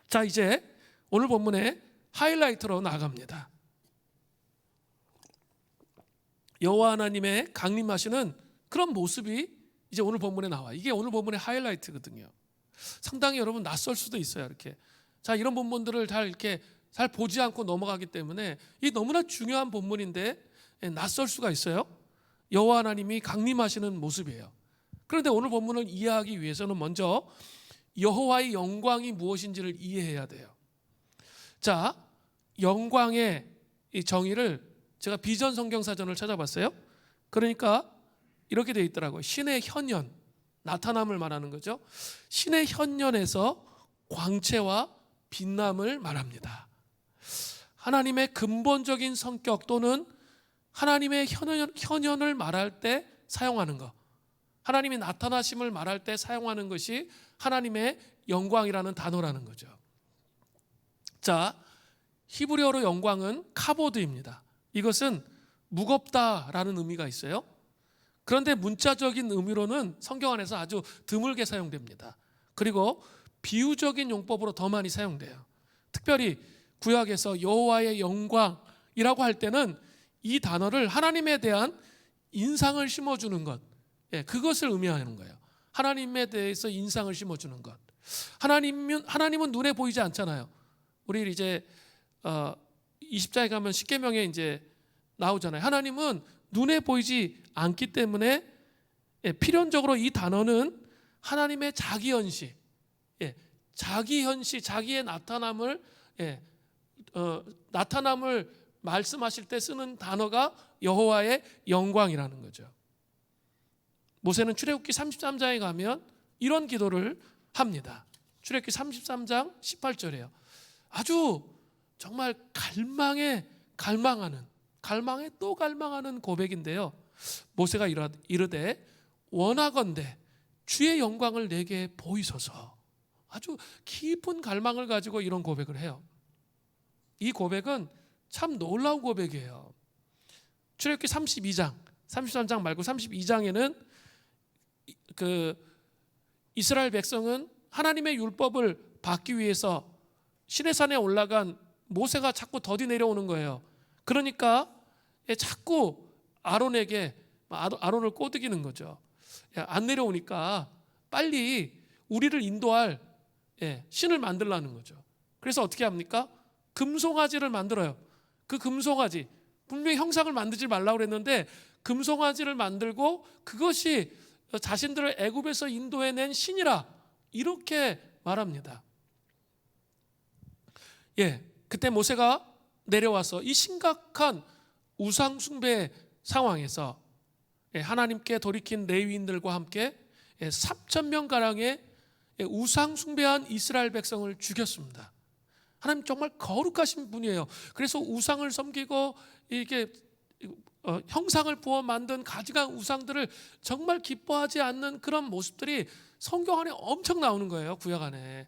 자, 이제 오늘 본문의 하이라이트로 나갑니다. 여호와 하나님의 강림하시는 그런 모습이 이제 오늘 본문에 나와. 이게 오늘 본문의 하이라이트거든요. 상당히 여러분 낯설 수도 있어요. 이렇게 자, 이런 본문들을 잘 보지 않고 넘어가기 때문에 이 너무나 중요한 본문인데 낯설 수가 있어요. 여호와 하나님이 강림하시는 모습이에요. 그런데 오늘 본문을 이해하기 위해서는 먼저 여호와의 영광이 무엇인지를 이해해야 돼요. 자, 영광의 이 정의를 제가 비전 성경사전을 찾아봤어요. 그러니까 이렇게 되어 있더라고요. 신의 현현, 나타남을 말하는 거죠. 신의 현현에서 광채와 빛남을 말합니다. 하나님의 근본적인 성격 또는 하나님의 현현을 말할 때 사용하는 것, 하나님이 나타나심을 말할 때 사용하는 것이 하나님의 영광이라는 단어라는 거죠. 자, 히브리어로 영광은 카보드입니다. 이것은 무겁다라는 의미가 있어요. 그런데 문자적인 의미로는 성경 안에서 아주 드물게 사용됩니다. 그리고 비유적인 용법으로 더 많이 사용돼요. 특별히 구약에서 여호와의 영광이라고 할 때는 이 단어를 하나님에 대한 인상을 심어주는 것, 그것을 의미하는 거예요. 하나님에 대해서 인상을 심어주는 것. 하나님은 눈에 보이지 않잖아요. 우리 이제 20장에 가면 십계명에 이제 나오잖아요. 하나님은 눈에 보이지 않기 때문에 필연적으로 이 단어는 하나님의 자기현시, 자기현시, 자기의 나타남을 나타남을 말씀하실 때 쓰는 단어가 여호와의 영광이라는 거죠. 모세는 출애굽기 33장에 가면 이런 기도를 합니다. 출애굽기 33장 18절이에요. 아주 정말 갈망에 또 갈망하는 고백인데요. 모세가 이르되 원하건대 주의 영광을 내게 보이소서. 아주 깊은 갈망을 가지고 이런 고백을 해요. 이 고백은 참 놀라운 고백이에요. 출애굽기 32장, 33장 말고 32장에는 그 이스라엘 백성은 하나님의 율법을 받기 위해서 시내산에 올라간 모세가 자꾸 더디 내려오는 거예요. 그러니까 자꾸 아론을 꼬드기는 거죠. 안 내려오니까 빨리 우리를 인도할 신을 만들라는 거죠. 그래서 어떻게 합니까? 금송아지를 만들어요. 그 금송아지, 분명히 형상을 만들지 말라고 그랬는데 금송아지를 만들고 그것이 자신들을 애굽에서 인도해낸 신이라 이렇게 말합니다. 그때 모세가 내려와서 이 심각한 우상 숭배 상황에서 하나님께 돌이킨 레위인들과 함께 3,000명 가량의 우상 숭배한 이스라엘 백성을 죽였습니다. 하나님 정말 거룩하신 분이에요. 그래서 우상을 섬기고 이렇게 형상을 부어 만든 가증한 우상들을 정말 기뻐하지 않는 그런 모습들이 성경 안에 엄청 나오는 거예요. 구약 안에.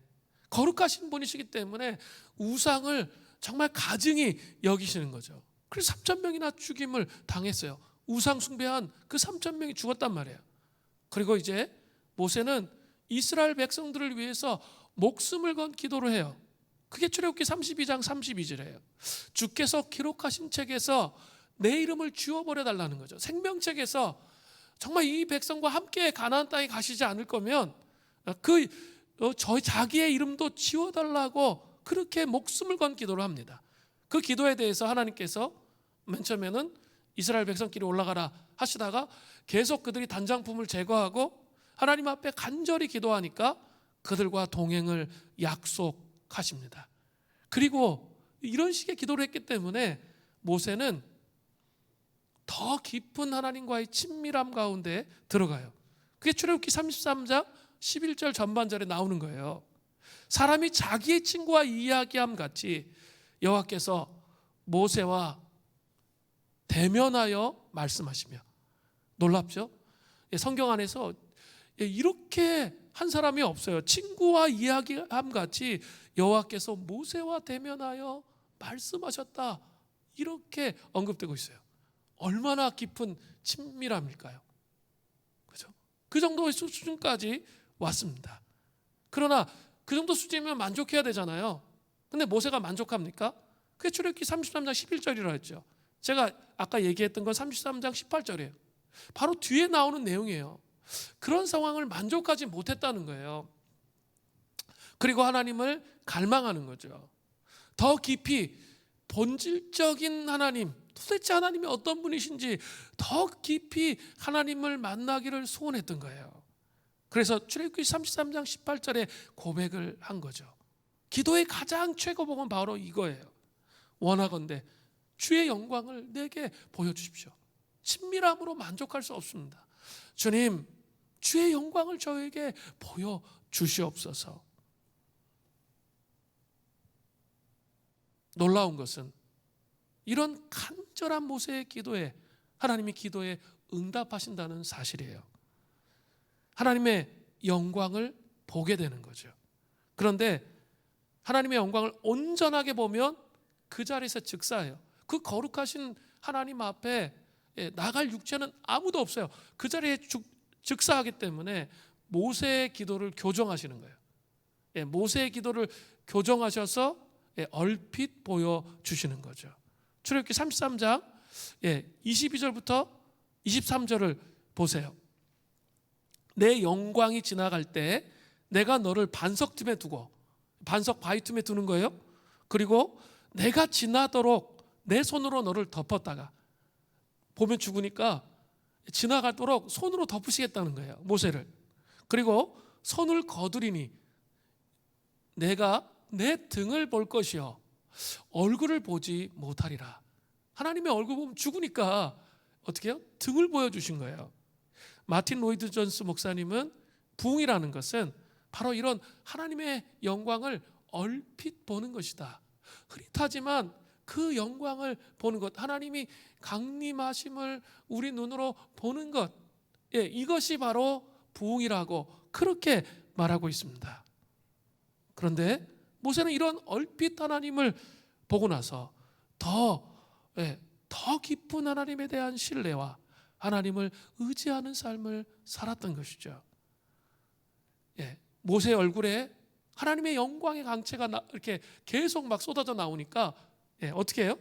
거룩하신 분이시기 때문에 우상을 정말 가증히 여기시는 거죠. 그래서 3,000명이나 죽임을 당했어요. 우상 숭배한 그 3,000명이 죽었단 말이에요. 그리고 이제 모세는 이스라엘 백성들을 위해서 목숨을 건 기도를 해요. 그게 출애굽기 32장 32절이에요. 주께서 기록하신 책에서 내 이름을 지워버려 달라는 거죠. 생명책에서 정말 이 백성과 함께 가나안 땅에 가시지 않을 거면 자기의 이름도 지워달라고 그렇게 목숨을 건 기도를 합니다. 그 기도에 대해서 하나님께서 맨 처음에는 이스라엘 백성끼리 올라가라 하시다가 계속 그들이 단장품을 제거하고 하나님 앞에 간절히 기도하니까 그들과 동행을 약속하십니다. 그리고 이런 식의 기도를 했기 때문에 모세는 더 깊은 하나님과의 친밀함 가운데 들어가요. 그게 출애굽기 33장 11절 전반절에 나오는 거예요. 사람이 자기의 친구와 이야기함 같이 여호와께서 모세와 대면하여 말씀하시며, 놀랍죠? 성경 안에서 이렇게 한 사람이 없어요. 친구와 이야기함 같이 여호와께서 모세와 대면하여 말씀하셨다, 이렇게 언급되고 있어요. 얼마나 깊은 친밀함일까요? 그죠? 그 정도의 수준까지 왔습니다. 그러나 그 정도 수준이면 만족해야 되잖아요. 근데 모세가 만족합니까? 그게 출애굽기 33장 11절이라 했죠. 제가 아까 얘기했던 건 33장 18절이에요. 바로 뒤에 나오는 내용이에요. 그런 상황을 만족하지 못했다는 거예요. 그리고 하나님을 갈망하는 거죠. 더 깊이 본질적인 하나님, 도대체 하나님이 어떤 분이신지 더 깊이 하나님을 만나기를 소원했던 거예요. 그래서 출애굽기 33장 18절에 고백을 한 거죠. 기도의 가장 최고봉은 바로 이거예요. 원하건대 주의 영광을 내게 보여주십시오. 친밀함으로 만족할 수 없습니다. 주님, 주의 영광을 저에게 보여주시옵소서. 놀라운 것은 이런 간절한 모세의 기도에 하나님이 기도에 응답하신다는 사실이에요. 하나님의 영광을 보게 되는 거죠. 그런데 하나님의 영광을 온전하게 보면 그 자리에서 즉사해요. 그 거룩하신 하나님 앞에 나갈 육체는 아무도 없어요. 그 자리에 즉사하기 때문에 모세의 기도를 교정하시는 거예요. 모세의 기도를 교정하셔서 얼핏 보여주시는 거죠. 출애굽기 33장 22절부터 23절을 보세요. 내 영광이 지나갈 때 내가 너를 반석 틈에 두고, 반석 바위 틈에 두는 거예요. 그리고 내가 지나도록 내 손으로 너를 덮었다가, 보면 죽으니까 지나가도록 손으로 덮으시겠다는 거예요, 모세를. 그리고 손을 거두리니 내가 내 등을 볼 것이요 얼굴을 보지 못하리라. 하나님의 얼굴 보면 죽으니까 어떻게 해요? 등을 보여주신 거예요. 마틴 로이드 존스 목사님은 부흥이라는 것은 바로 이런 하나님의 영광을 얼핏 보는 것이다. 흐릿하지만 그 영광을 보는 것, 하나님이 강림하심을 우리 눈으로 보는 것, 이것이 바로 부흥이라고 그렇게 말하고 있습니다. 그런데 모세는 이런 얼핏 하나님을 보고 나서 더 깊은 하나님에 대한 신뢰와 하나님을 의지하는 삶을 살았던 것이죠. 모세의 얼굴에 하나님의 영광의 강체가 이렇게 계속 막 쏟아져 나오니까 어떻게 해요?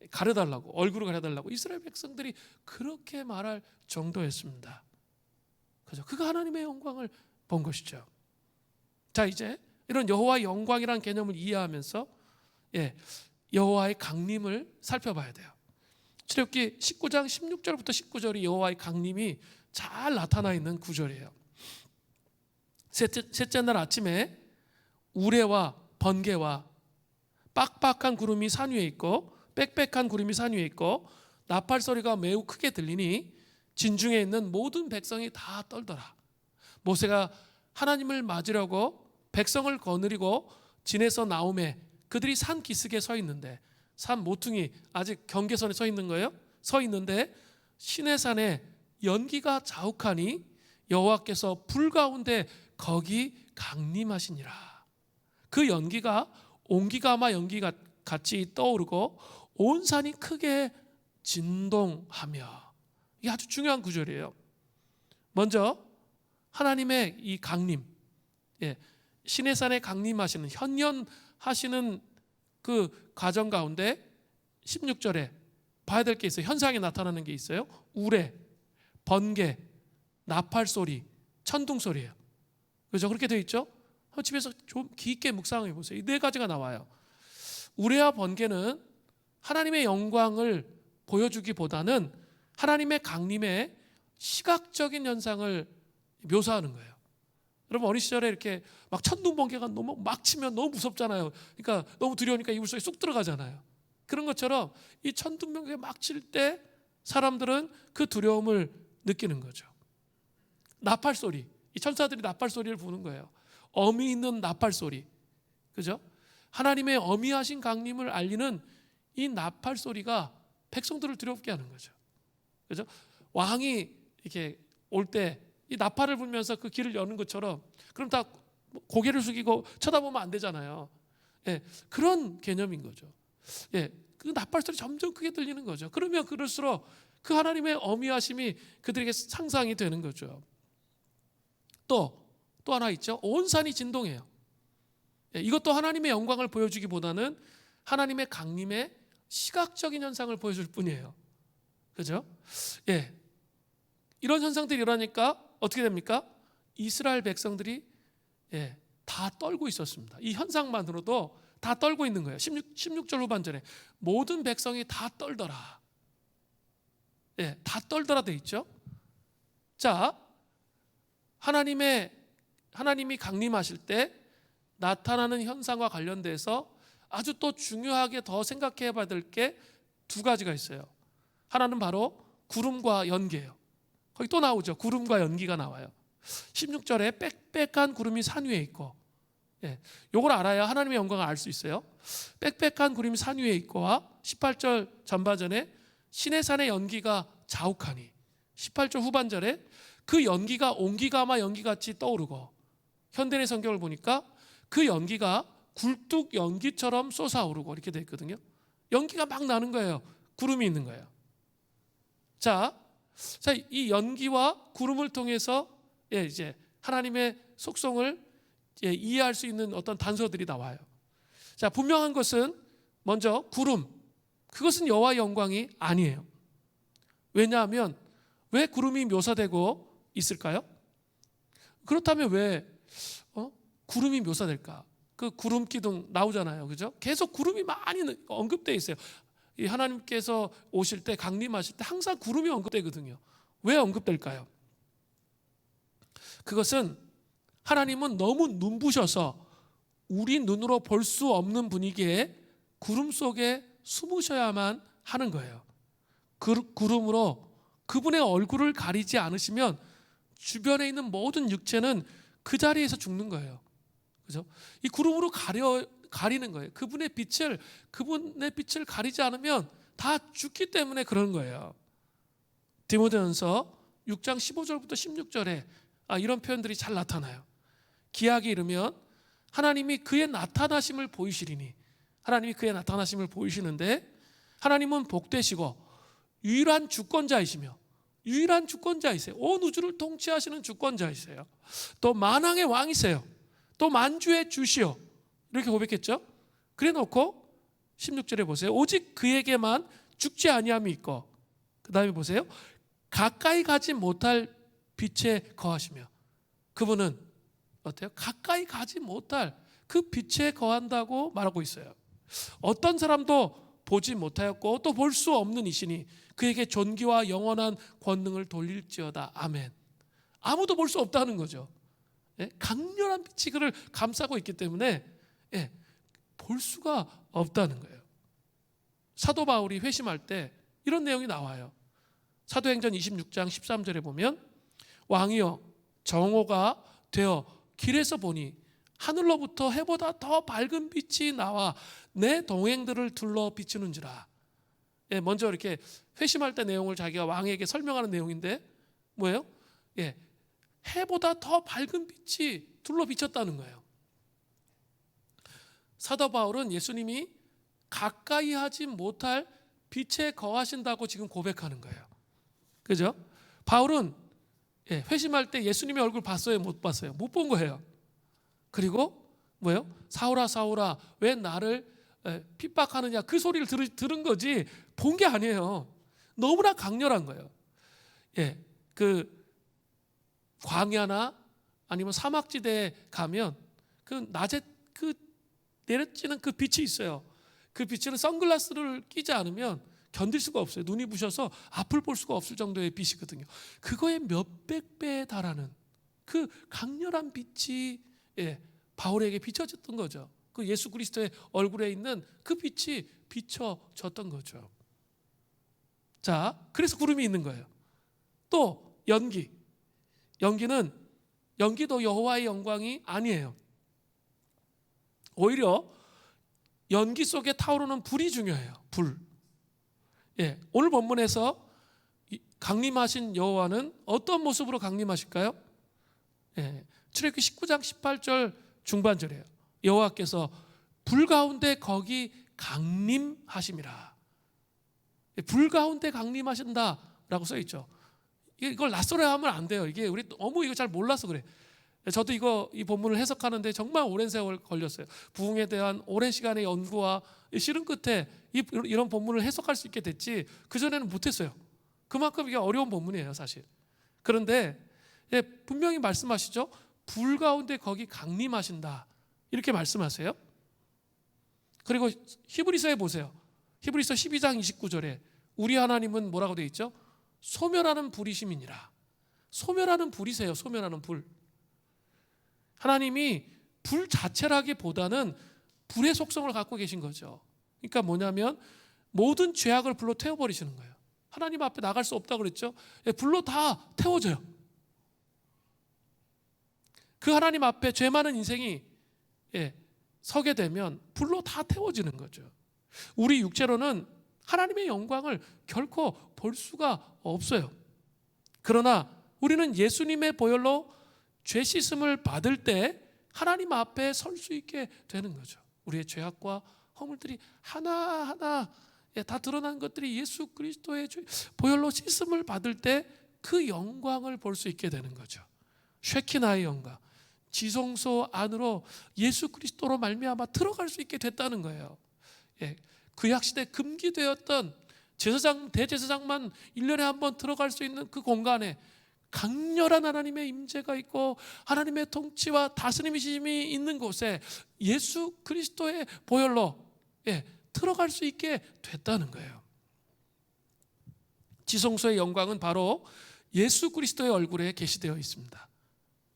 가려달라고, 얼굴을 가려달라고 이스라엘 백성들이 그렇게 말할 정도였습니다. 그죠? 그가 하나님의 영광을 본 것이죠. 자, 이제 이런 여호와의 영광이라는 개념을 이해하면서 여호와의 강림을 살펴봐야 돼요. 출애굽기 19장 16절부터 19절이 여호와의 강림이 잘 나타나 있는 구절이에요. 셋째 날 아침에 우레와 번개와 빡빡한 구름이 산 위에 있고 빽빽한 구름이 산 위에 있고 나팔 소리가 매우 크게 들리니 진중에 있는 모든 백성이 다 떨더라. 모세가 하나님을 맞으려고 백성을 거느리고 진에서 나오매 그들이 산 기슭에 서 있는데, 산 모퉁이 아직 경계선에 서 있는 거예요. 서 있는데 시내산에 연기가 자욱하니 여호와께서 불 가운데 거기 강림하시니라. 그 연기가 옹기가마 연기 같이 떠오르고 온 산이 크게 진동하며. 이게 아주 중요한 구절이에요. 먼저 하나님의 이 강림, 시내산에 강림하시는, 현현하시는 그 과정 가운데 16절에 봐야 될 게 있어요. 현상에 나타나는 게 있어요. 우레, 번개, 나팔 소리, 천둥 소리예요. 그렇죠? 그렇게 되어 있죠? 집에서 좀 깊게 묵상해 보세요. 이 네 가지가 나와요. 우레와 번개는 하나님의 영광을 보여주기보다는 하나님의 강림의 시각적인 현상을 묘사하는 거예요. 여러분 어린 시절에 이렇게 막 천둥 번개가 너무 막 치면 너무 무섭잖아요. 그러니까 너무 두려우니까 이불 속에 쑥 들어가잖아요. 그런 것처럼 이 천둥 번개가 막 칠 때 사람들은 그 두려움을 느끼는 거죠. 나팔 소리, 이 천사들이 나팔 소리를 부는 거예요. 어미 있는 나팔 소리, 그죠? 하나님의 어미하신 강림을 알리는 이 나팔 소리가 백성들을 두렵게 하는 거죠. 그죠? 왕이 이렇게 올 때 이 나팔을 불면서 그 길을 여는 것처럼, 그럼 다 고개를 숙이고 쳐다보면 안 되잖아요. 그런 개념인 거죠. 그 나팔 소리 점점 크게 들리는 거죠. 그러면 그럴수록 그 하나님의 어미하심이 그들에게 상상이 되는 거죠. 또 하나 있죠. 온 산이 진동해요. 이것도 하나님의 영광을 보여주기보다는 하나님의 강림의 시각적인 현상을 보여줄 뿐이에요. 그죠? 이런 현상들이 일어나니까 어떻게 됩니까? 이스라엘 백성들이 다 떨고 있었습니다. 이 현상만으로도 다 떨고 있는 거예요. 16절 후반절에 모든 백성이 다 떨더라. 다 떨더라 돼 있죠. 자, 하나님이 강림하실 때 나타나는 현상과 관련돼서 아주 또 중요하게 더 생각해 봐야 될 게 두 가지가 있어요. 하나는 바로 구름과 연기예요. 거기 또 나오죠. 구름과 연기가 나와요. 16절에 빽빽한 구름이 산 위에 있고, 요걸 알아야 하나님의 영광을 알 수 있어요. 빽빽한 구름이 산 위에 있고와 18절 전반전에 시내산의 연기가 자욱하니, 18절 후반절에 그 연기가 옹기가마 연기같이 떠오르고, 현대의 성경을 보니까 그 연기가 굴뚝 연기처럼 솟아오르고 이렇게 되어 있거든요. 연기가 막 나는 거예요. 구름이 있는 거예요. 자, 이 연기와 구름을 통해서 이제 하나님의 속성을 이해할 수 있는 어떤 단서들이 나와요. 자, 분명한 것은 먼저 구름, 그것은 여호와의 영광이 아니에요. 왜냐하면 왜 구름이 묘사되고 있을까요? 그렇다면 왜 구름이 묘사될까? 그 구름 기둥 나오잖아요, 그죠? 계속 구름이 많이 언급되어 있어요. 이 하나님께서 오실 때, 강림하실 때 항상 구름이 언급되거든요. 왜 언급될까요? 그것은 하나님은 너무 눈부셔서 우리 눈으로 볼 수 없는 분위기에 구름 속에 숨으셔야만 하는 거예요. 구름으로 그분의 얼굴을 가리지 않으시면 주변에 있는 모든 육체는 그 자리에서 죽는 거예요. 그죠? 이 구름으로 가리는 거예요. 그분의 빛을 가리지 않으면 다 죽기 때문에 그런 거예요. 디모데전서 6장 15절부터 16절에 이런 표현들이 잘 나타나요. 기약이 이르면 하나님이 그의 나타나심을 보이시리니, 하나님이 그의 나타나심을 보이시는데 하나님은 복되시고 유일한 주권자이시며, 유일한 주권자이세요. 온 우주를 통치하시는 주권자이세요. 또 만왕의 왕이세요. 또 만주의 주시오. 이렇게 고백했죠. 그래 놓고 16절에 보세요. 오직 그에게만 죽지 아니함이 있고, 그 다음에 보세요. 가까이 가지 못할 빛에 거하시며, 그분은 어때요? 가까이 가지 못할 그 빛에 거한다고 말하고 있어요. 어떤 사람도 보지 못하였고 또 볼 수 없는 이시니 그에게 존귀와 영원한 권능을 돌릴지어다. 아멘. 아무도 볼 수 없다는 거죠. 강렬한 빛이 그를 감싸고 있기 때문에 볼 수가 없다는 거예요. 사도 바울이 회심할 때 이런 내용이 나와요. 사도행전 26장 13절에 보면 왕이여 정오가 되어 길에서 보니 하늘로부터 해보다 더 밝은 빛이 나와 내 동행들을 둘러 비추는지라. 먼저 이렇게 회심할 때 내용을 자기가 왕에게 설명하는 내용인데 뭐예요? 해보다 더 밝은 빛이 둘러 비쳤다는 거예요. 사도 바울은 예수님이 가까이 하지 못할 빛에 거하신다고 지금 고백하는 거예요. 그죠? 바울은 회심할 때 예수님의 얼굴 봤어요? 못 봤어요? 못 본 거예요. 그리고 뭐예요? 사울아 사울아 왜 나를 핍박하느냐, 그 소리를 들은 거지 본 게 아니에요. 너무나 강렬한 거예요. 그 광야나 아니면 사막지대에 가면 그 낮에 그 내려지는 그 빛이 있어요. 그 빛은 선글라스를 끼지 않으면 견딜 수가 없어요. 눈이 부셔서 앞을 볼 수가 없을 정도의 빛이거든요. 그거의 몇백 배에 달하는 그 강렬한 빛이 바울에게 비춰졌던 거죠. 그 예수 그리스도의 얼굴에 있는 그 빛이 비춰졌던 거죠. 자, 그래서 구름이 있는 거예요. 또 연기도 여호와의 영광이 아니에요. 오히려 연기 속에 타오르는 불이 중요해요. 불. 오늘 본문에서 강림하신 여호와는 어떤 모습으로 강림하실까요? 출애굽기 19장 18절 중반절이에요. 여호와께서 불 가운데 거기 강림하심이라. 불 가운데 강림하신다라고 써 있죠. 이걸 낯설어 하면 안 돼요. 이게 우리 너무 이거 잘 몰라서 그래. 저도 이 본문을 해석하는데 정말 오랜 세월 걸렸어요. 부흥에 대한 오랜 시간의 연구와 실은 끝에 이런 본문을 해석할 수 있게 됐지 그전에는 못했어요. 그만큼 이게 어려운 본문이에요, 사실. 그런데 분명히 말씀하시죠. 불 가운데 거기 강림하신다, 이렇게 말씀하세요. 그리고 히브리서에 보세요. 히브리서 12장 29절에 우리 하나님은 뭐라고 되어 있죠? 소멸하는 불이심이니라. 소멸하는 불이세요. 소멸하는 불. 하나님이 불 자체라기보다는 불의 속성을 갖고 계신 거죠. 그러니까 뭐냐면 모든 죄악을 불로 태워버리시는 거예요. 하나님 앞에 나갈 수 없다고 그랬죠. 불로 다 태워져요. 그 하나님 앞에 죄 많은 인생이 서게 되면 불로 다 태워지는 거죠. 우리 육체로는 하나님의 영광을 결코 볼 수가 없어요. 그러나 우리는 예수님의 보혈로 죄 씻음을 받을 때 하나님 앞에 설 수 있게 되는 거죠. 우리의 죄악과 허물들이 하나하나 다 드러난 것들이 예수 그리스도의 보혈로 씻음을 받을 때 그 영광을 볼 수 있게 되는 거죠. 쉐키나의 영광, 지성소 안으로 예수 그리스도로 말미암아 들어갈 수 있게 됐다는 거예요. 구약 시대 금기되었던 대제사장만 1년에 한 번 들어갈 수 있는 그 공간에 강렬한 하나님의 임재가 있고 하나님의 통치와 다스림이심이 있는 곳에 예수 그리스도의 보혈로 들어갈 수 있게 됐다는 거예요. 지성소의 영광은 바로 예수 그리스도의 얼굴에 계시되어 있습니다.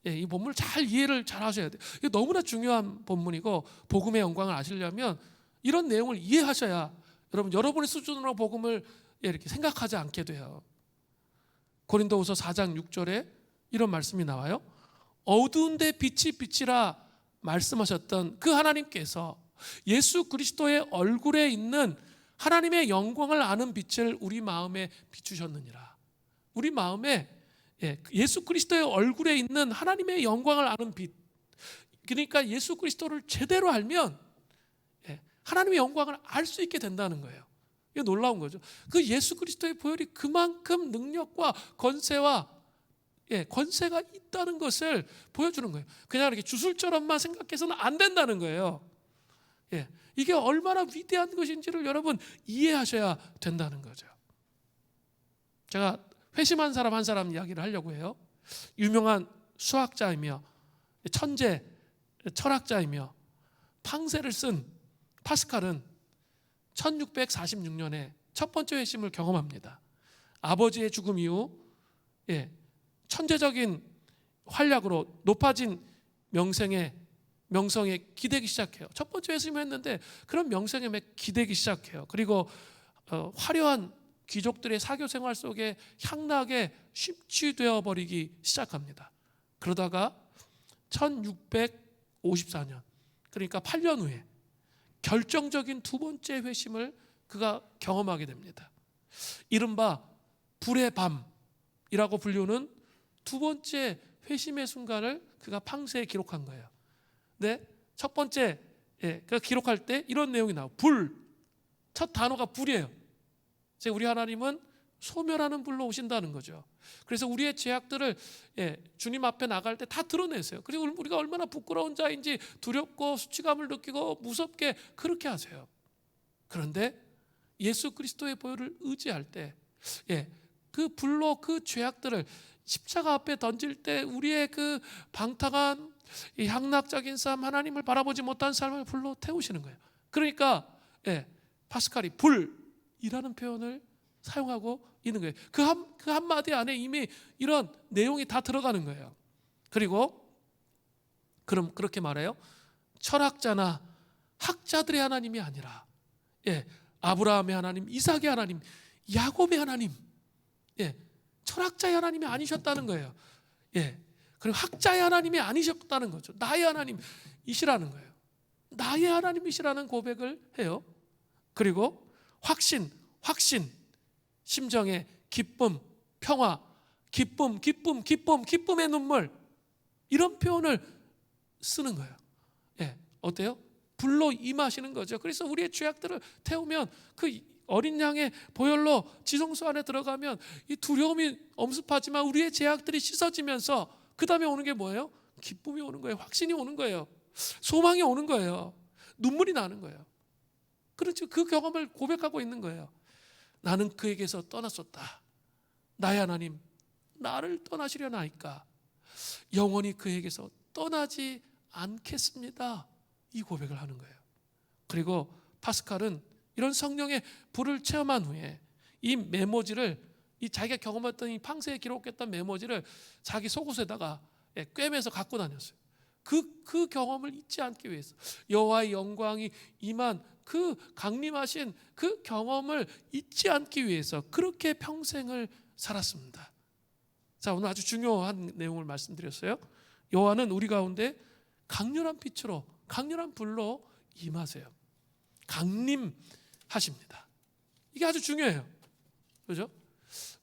예, 이 본문을 잘 이해를 잘 하셔야 돼요. 이게 너무나 중요한 본문이고 복음의 영광을 아시려면 이런 내용을 이해하셔야 여러분의 수준으로 복음을 이렇게 생각하지 않게 돼요. 고린도후서 4장 6절에 이런 말씀이 나와요. 어두운데 빛이 빛이라 말씀하셨던 그 하나님께서 예수 그리스도의 얼굴에 있는 하나님의 영광을 아는 빛을 우리 마음에 비추셨느니라. 우리 마음에 예수 그리스도의 얼굴에 있는 하나님의 영광을 아는 빛. 그러니까 예수 그리스도를 제대로 알면 하나님의 영광을 알 수 있게 된다는 거예요. 이게 놀라운 거죠. 그 예수 그리스도의 보혈이 그만큼 능력과 권세가 있다는 것을 보여주는 거예요. 그냥 이렇게 주술처럼만 생각해서는 안 된다는 거예요. 이게 얼마나 위대한 것인지를 여러분 이해하셔야 된다는 거죠. 제가 회심한 사람 한 사람 이야기를 하려고 해요. 유명한 수학자이며 천재 철학자이며 팡세를 쓴 파스칼은 1646년에 첫 번째 회심을 경험합니다. 아버지의 죽음 이후 천재적인 활약으로 높아진 명성에 기대기 시작해요. 첫 번째 회심을 했는데 그런 명성에 기대기 시작해요. 그리고 화려한 귀족들의 사교 생활 속에 향락에 심취되어 버리기 시작합니다. 그러다가 1654년 그러니까 8년 후에 결정적인 두 번째 회심을 그가 경험하게 됩니다. 이른바 불의 밤이라고 불리는 두 번째 회심의 순간을 그가 팡세에 기록한 거예요. 네, 첫 번째 그가 기록할 때 이런 내용이 나와요. 불, 첫 단어가 불이에요. 우리 하나님은 소멸하는 불로 오신다는 거죠. 그래서 우리의 죄악들을 주님 앞에 나갈 때 다 드러내세요. 그리고 우리가 얼마나 부끄러운 자인지 두렵고 수치감을 느끼고 무섭게 그렇게 하세요. 그런데 예수 그리스도의 보혈을 의지할 때 그 불로 그 죄악들을 십자가 앞에 던질 때 우리의 그 방탕한 이 향락적인 삶, 하나님을 바라보지 못한 삶을 불로 태우시는 거예요. 그러니까 파스칼이 불이라는 표현을 사용하고 있는 거예요. 그 한마디 안에 이미 이런 내용이 다 들어가는 거예요. 그리고 그럼 그렇게 말해요. 철학자나 학자들의 하나님이 아니라 아브라함의 하나님, 이삭의 하나님, 야곱의 하나님, 철학자의 하나님이 아니셨다는 거예요. 그리고 학자의 하나님이 아니셨다는 거죠. 나의 하나님이시라는 거예요. 나의 하나님이시라는 고백을 해요. 그리고 확신, 심정의 기쁨, 평화, 기쁨의 눈물 이런 표현을 쓰는 거예요. 어때요? 불로 임하시는 거죠. 그래서 우리의 죄악들을 태우면 그 어린 양의 보혈로 지성소 안에 들어가면 이 두려움이 엄습하지만 우리의 죄악들이 씻어지면서 그 다음에 오는 게 뭐예요? 기쁨이 오는 거예요. 확신이 오는 거예요. 소망이 오는 거예요. 눈물이 나는 거예요. 그렇죠. 그 경험을 고백하고 있는 거예요. 나는 그에게서 떠났었다. 나의 하나님, 나를 떠나시려나이까 영원히 그에게서 떠나지 않겠습니다. 이 고백을 하는 거예요. 그리고 파스칼은 이런 성령의 불을 체험한 후에 이 메모지를 자기가 경험했던 이 팡세에 기록했던 메모지를 자기 속옷에다가 꿰매서 갖고 다녔어요. 그 경험을 잊지 않기 위해서 여호와의 영광이 임한 그 강림하신 그 경험을 잊지 않기 위해서 그렇게 평생을 살았습니다. 자, 오늘 아주 중요한 내용을 말씀드렸어요. 여호와는 우리 가운데 강렬한 빛으로 강렬한 불로 임하세요. 강림하십니다. 이게 아주 중요해요. 그렇죠?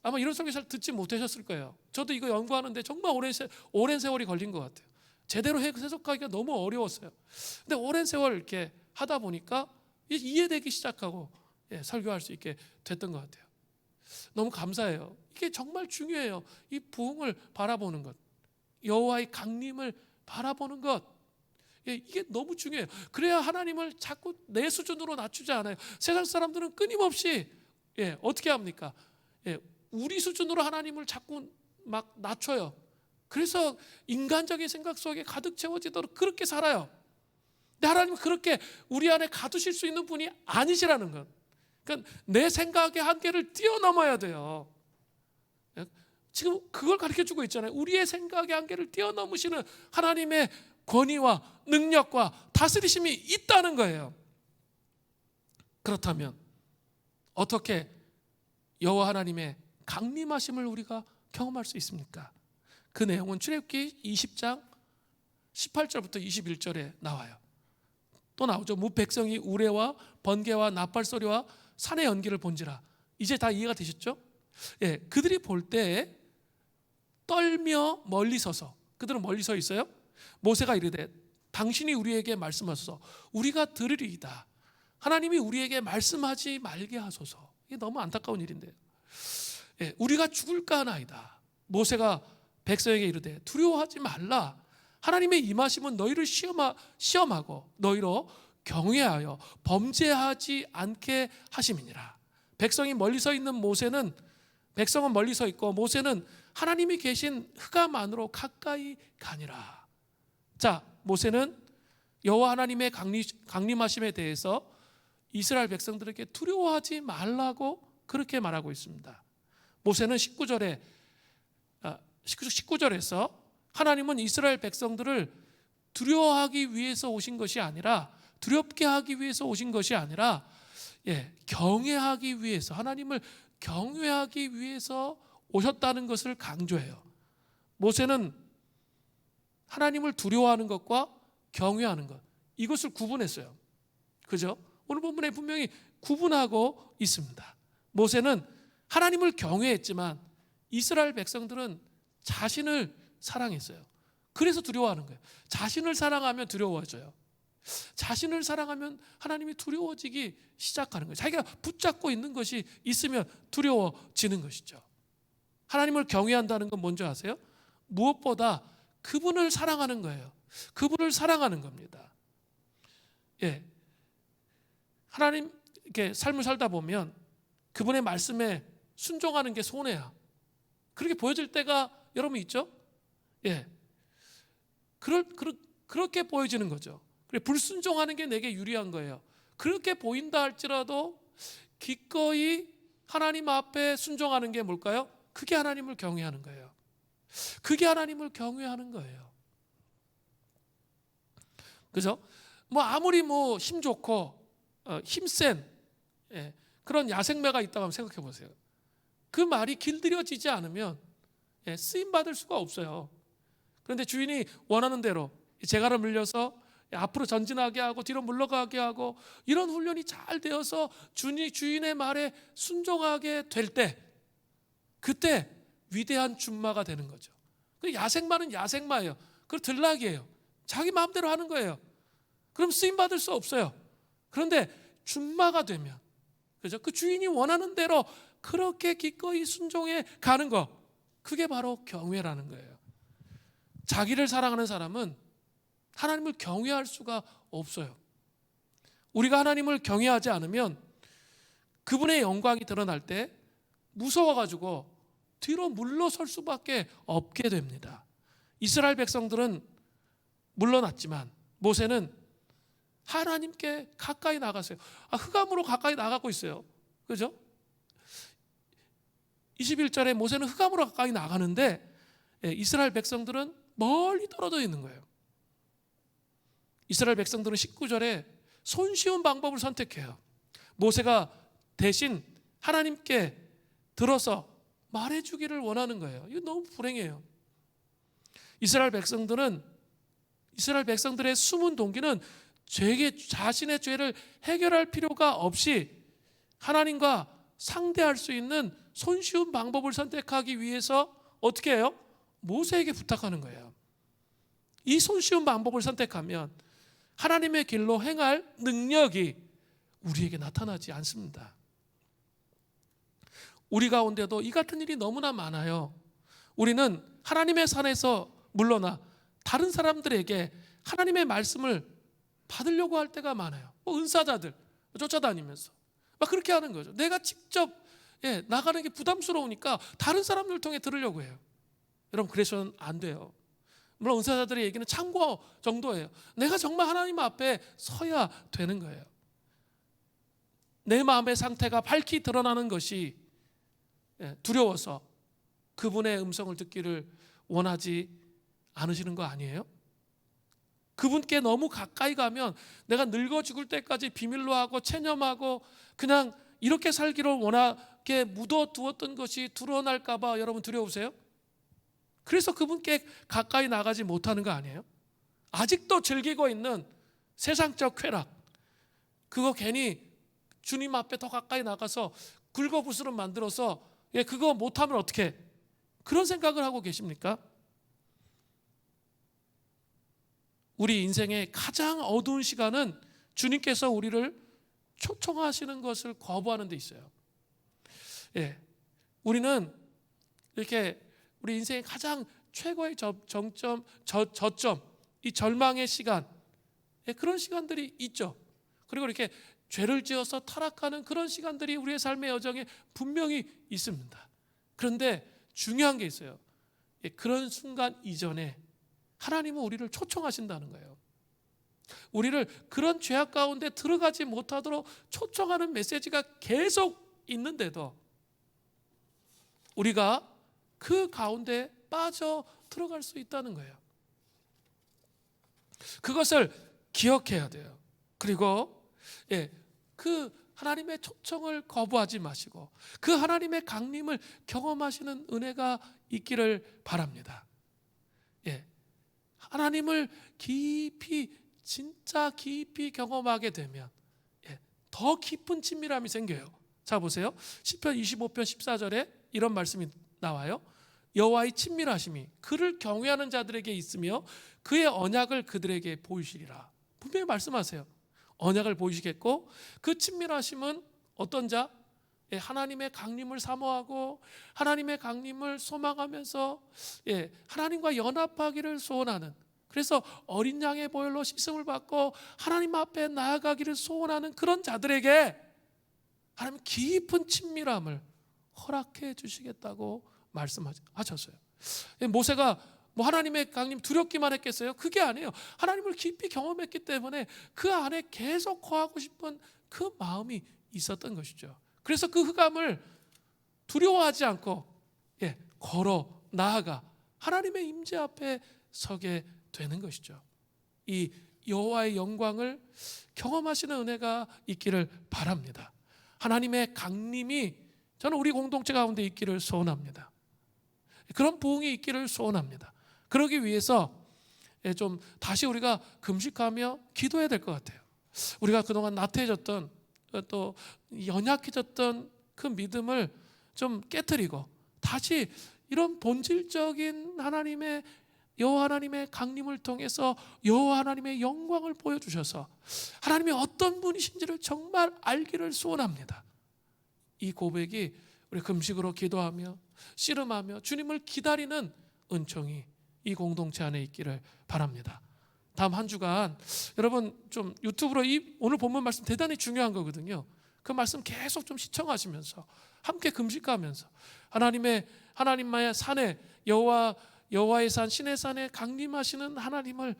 아마 이런 설교 잘 듣지 못하셨을 거예요. 저도 이거 연구하는데 정말 오랜 세월이 걸린 것 같아요. 제대로 해석하기가 너무 어려웠어요. 근데 오랜 세월 이렇게 하다 보니까 이해되기 시작하고 설교할 수 있게 됐던 것 같아요. 너무 감사해요. 이게 정말 중요해요. 이 부흥을 바라보는 것, 여호와의 강림을 바라보는 것, 이게 너무 중요해요. 그래야 하나님을 자꾸 내 수준으로 낮추지 않아요. 세상 사람들은 끊임없이 어떻게 합니까? 우리 수준으로 하나님을 자꾸 막 낮춰요. 그래서 인간적인 생각 속에 가득 채워지도록 그렇게 살아요. 근데 하나님은 그렇게 우리 안에 가두실 수 있는 분이 아니시라는 것. 그러니까 내 생각의 한계를 뛰어넘어야 돼요. 지금 그걸 가르쳐주고 있잖아요. 우리의 생각의 한계를 뛰어넘으시는 하나님의 권위와 능력과 다스리심이 있다는 거예요. 그렇다면 어떻게 여호와 하나님의 강림하심을 우리가 경험할 수 있습니까? 그 내용은 출애굽기 20장 18절부터 21절에 나와요. 또 나오죠. 무 백성이 우레와 번개와 나팔 소리와 산의 연기를 본지라. 이제 다 이해가 되셨죠? 예, 그들이 볼 때 떨며 멀리 서서, 그들은 멀리 서 있어요. 모세가 이르되 당신이 우리에게 말씀하소서 우리가 들으리이다. 하나님이 우리에게 말씀하지 말게 하소서. 이게 너무 안타까운 일인데요. 예, 우리가 죽을까 하나이다. 모세가 백성에게 이르되 두려워하지 말라. 하나님의 임하심은 너희를 시험하고 너희로 경외하여 범죄하지 않게 하심이니라. 백성이 멀리 서 있는 모세는, 백성은 멀리 서 있고 모세는 하나님이 계신 흑암 안으로 가까이 가니라. 자, 모세는 여호와 하나님의 강림하심에 대해서 이스라엘 백성들에게 두려워하지 말라고 그렇게 말하고 있습니다. 모세는 19절에서 하나님은 이스라엘 백성들을 두려워하기 위해서 오신 것이 아니라, 두렵게 하기 위해서 오신 것이 아니라, 경외하기 위해서, 하나님을 경외하기 위해서 오셨다는 것을 강조해요. 모세는 하나님을 두려워하는 것과 경외하는 것, 이것을 구분했어요. 그죠? 오늘 본문에 분명히 구분하고 있습니다. 모세는 하나님을 경외했지만 이스라엘 백성들은 자신을 사랑했어요. 그래서 두려워하는 거예요. 자신을 사랑하면 두려워져요. 자신을 사랑하면 하나님이 두려워지기 시작하는 거예요. 자기가 붙잡고 있는 것이 있으면 두려워지는 것이죠. 하나님을 경외한다는 건 뭔지 아세요? 무엇보다 그분을 사랑하는 거예요. 그분을 사랑하는 겁니다. 예, 하나님 이렇게 삶을 살다 보면 그분의 말씀에 순종하는 게 손해야. 그렇게 보여질 때가 여러분 있죠? 예, 그렇게 보여지는 거죠. 그래, 불순종하는 게 내게 유리한 거예요. 그렇게 보인다 할지라도 기꺼이 하나님 앞에 순종하는 게 뭘까요? 그게 하나님을 경외하는 거예요. 그게 하나님을 경외하는 거예요. 그죠? 아무리 힘 좋고 힘센 그런 야생매가 있다고 한번 생각해 보세요. 그 말이 길들여지지 않으면 쓰임 받을 수가 없어요. 그런데 주인이 원하는 대로 재갈을 물려서 앞으로 전진하게 하고 뒤로 물러가게 하고 이런 훈련이 잘 되어서 주인의 말에 순종하게 될 때, 그때 위대한 준마가 되는 거죠. 야생마는 야생마예요. 그 들락이에요. 자기 마음대로 하는 거예요. 그럼 쓰임 받을 수 없어요. 그런데 준마가 되면, 그죠? 그 주인이 원하는 대로 그렇게 기꺼이 순종해 가는 거, 그게 바로 경외라는 거예요. 자기를 사랑하는 사람은 하나님을 경외할 수가 없어요. 우리가 하나님을 경외하지 않으면 그분의 영광이 드러날 때 무서워가지고 뒤로 물러설 수밖에 없게 됩니다. 이스라엘 백성들은 물러났지만 모세는 하나님께 가까이 나갔어요. 흑암으로 가까이 나가고 있어요. 그죠? 21절에 모세는 흑암으로 가까이 나가는데 이스라엘 백성들은 멀리 떨어져 있는 거예요. 이스라엘 백성들은 19절에 손쉬운 방법을 선택해요. 모세가 대신 하나님께 들어서 말해주기를 원하는 거예요. 이거 너무 불행해요. 이스라엘 백성들의 숨은 동기는 자신의 죄를 해결할 필요가 없이 하나님과 상대할 수 있는 손쉬운 방법을 선택하기 위해서 어떻게 해요? 모세에게 부탁하는 거예요. 이 손쉬운 방법을 선택하면 하나님의 길로 행할 능력이 우리에게 나타나지 않습니다. 우리 가운데도 이 같은 일이 너무나 많아요. 우리는 하나님의 산에서 물러나 다른 사람들에게 하나님의 말씀을 받으려고 할 때가 많아요. 은사자들 쫓아다니면서 막 그렇게 하는 거죠. 내가 직접 나가는 게 부담스러우니까 다른 사람들 통해 들으려고 해요. 여러분, 그래서는 안 돼요. 물론 은사자들의 얘기는 참고 정도예요. 내가 정말 하나님 앞에 서야 되는 거예요. 내 마음의 상태가 밝히 드러나는 것이 두려워서 그분의 음성을 듣기를 원하지 않으시는 거 아니에요? 그분께 너무 가까이 가면 내가 늙어 죽을 때까지 비밀로 하고 체념하고 그냥 이렇게 살기를 원하게 묻어두었던 것이 드러날까 봐 여러분 두려우세요? 그래서 그분께 가까이 나가지 못하는 거 아니에요? 아직도 즐기고 있는 세상적 쾌락, 그거 괜히 주님 앞에 더 가까이 나가서 굴거부스럼 만들어서 그거 못하면 어떡해? 그런 생각을 하고 계십니까? 우리 인생의 가장 어두운 시간은 주님께서 우리를 초청하시는 것을 거부하는 데 있어요. 우리는 이렇게 우리 인생의 가장 최고의 저점, 이 절망의 시간, 그런 시간들이 있죠. 그리고 이렇게 죄를 지어서 타락하는 그런 시간들이 우리의 삶의 여정에 분명히 있습니다. 그런데 중요한 게 있어요. 그런 순간 이전에 하나님은 우리를 초청하신다는 거예요. 우리를 그런 죄악 가운데 들어가지 못하도록 초청하는 메시지가 계속 있는데도 우리가 그 가운데 빠져 들어갈 수 있다는 거예요. 그것을 기억해야 돼요. 그리고 그 하나님의 초청을 거부하지 마시고 그 하나님의 강림을 경험하시는 은혜가 있기를 바랍니다. 하나님을 깊이, 진짜 깊이 경험하게 되면 더 깊은 친밀함이 생겨요. 자 보세요. 시편 25편 14절에 이런 말씀이 나와요. 여호와의 친밀하심이 그를 경외하는 자들에게 있으며 그의 언약을 그들에게 보이시리라. 분명히 말씀하세요. 언약을 보이시겠고 그 친밀하심은 어떤 자? 하나님의 강림을 사모하고 하나님의 강림을 소망하면서 하나님과 연합하기를 소원하는, 그래서 어린 양의 보혈로 씻음을 받고 하나님 앞에 나아가기를 소원하는 그런 자들에게 하나님 깊은 친밀함을 허락해 주시겠다고 말씀하셨어요. 모세가 뭐 하나님의 강림 두렵기만 했겠어요? 그게 아니에요. 하나님을 깊이 경험했기 때문에 그 안에 계속 거하고 싶은 그 마음이 있었던 것이죠. 그래서 그 흑암을 두려워하지 않고 걸어 나아가 하나님의 임재 앞에 서게 되는 것이죠. 이 여호와의 영광을 경험하시는 은혜가 있기를 바랍니다. 하나님의 강림이 저는 우리 공동체 가운데 있기를 소원합니다. 그런 부흥이 있기를 소원합니다. 그러기 위해서 좀 다시 우리가 금식하며 기도해야 될 것 같아요. 우리가 그동안 나태해졌던 또 연약해졌던 그 믿음을 좀 깨트리고 다시 이런 본질적인 하나님의 여호와 하나님의 강림을 통해서 여호와 하나님의 영광을 보여주셔서 하나님이 어떤 분이신지를 정말 알기를 소원합니다. 이 고백이 우리 금식으로 기도하며 씨름하며 주님을 기다리는 은총이 이 공동체 안에 있기를 바랍니다. 다음 한 주간 여러분 좀 유튜브로 오늘 본문 말씀 대단히 중요한 거거든요. 그 말씀 계속 좀 시청하시면서 함께 금식하면서 하나님의 산에 여호와의 산 신의 산에 강림하시는 하나님을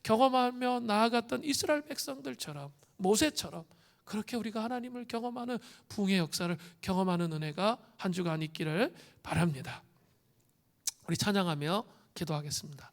경험하며 나아갔던 이스라엘 백성들처럼 모세처럼 그렇게 우리가 하나님을 경험하는 부흥의 역사를 경험하는 은혜가 한 주간 있기를 바랍니다. 우리 찬양하며 기도하겠습니다.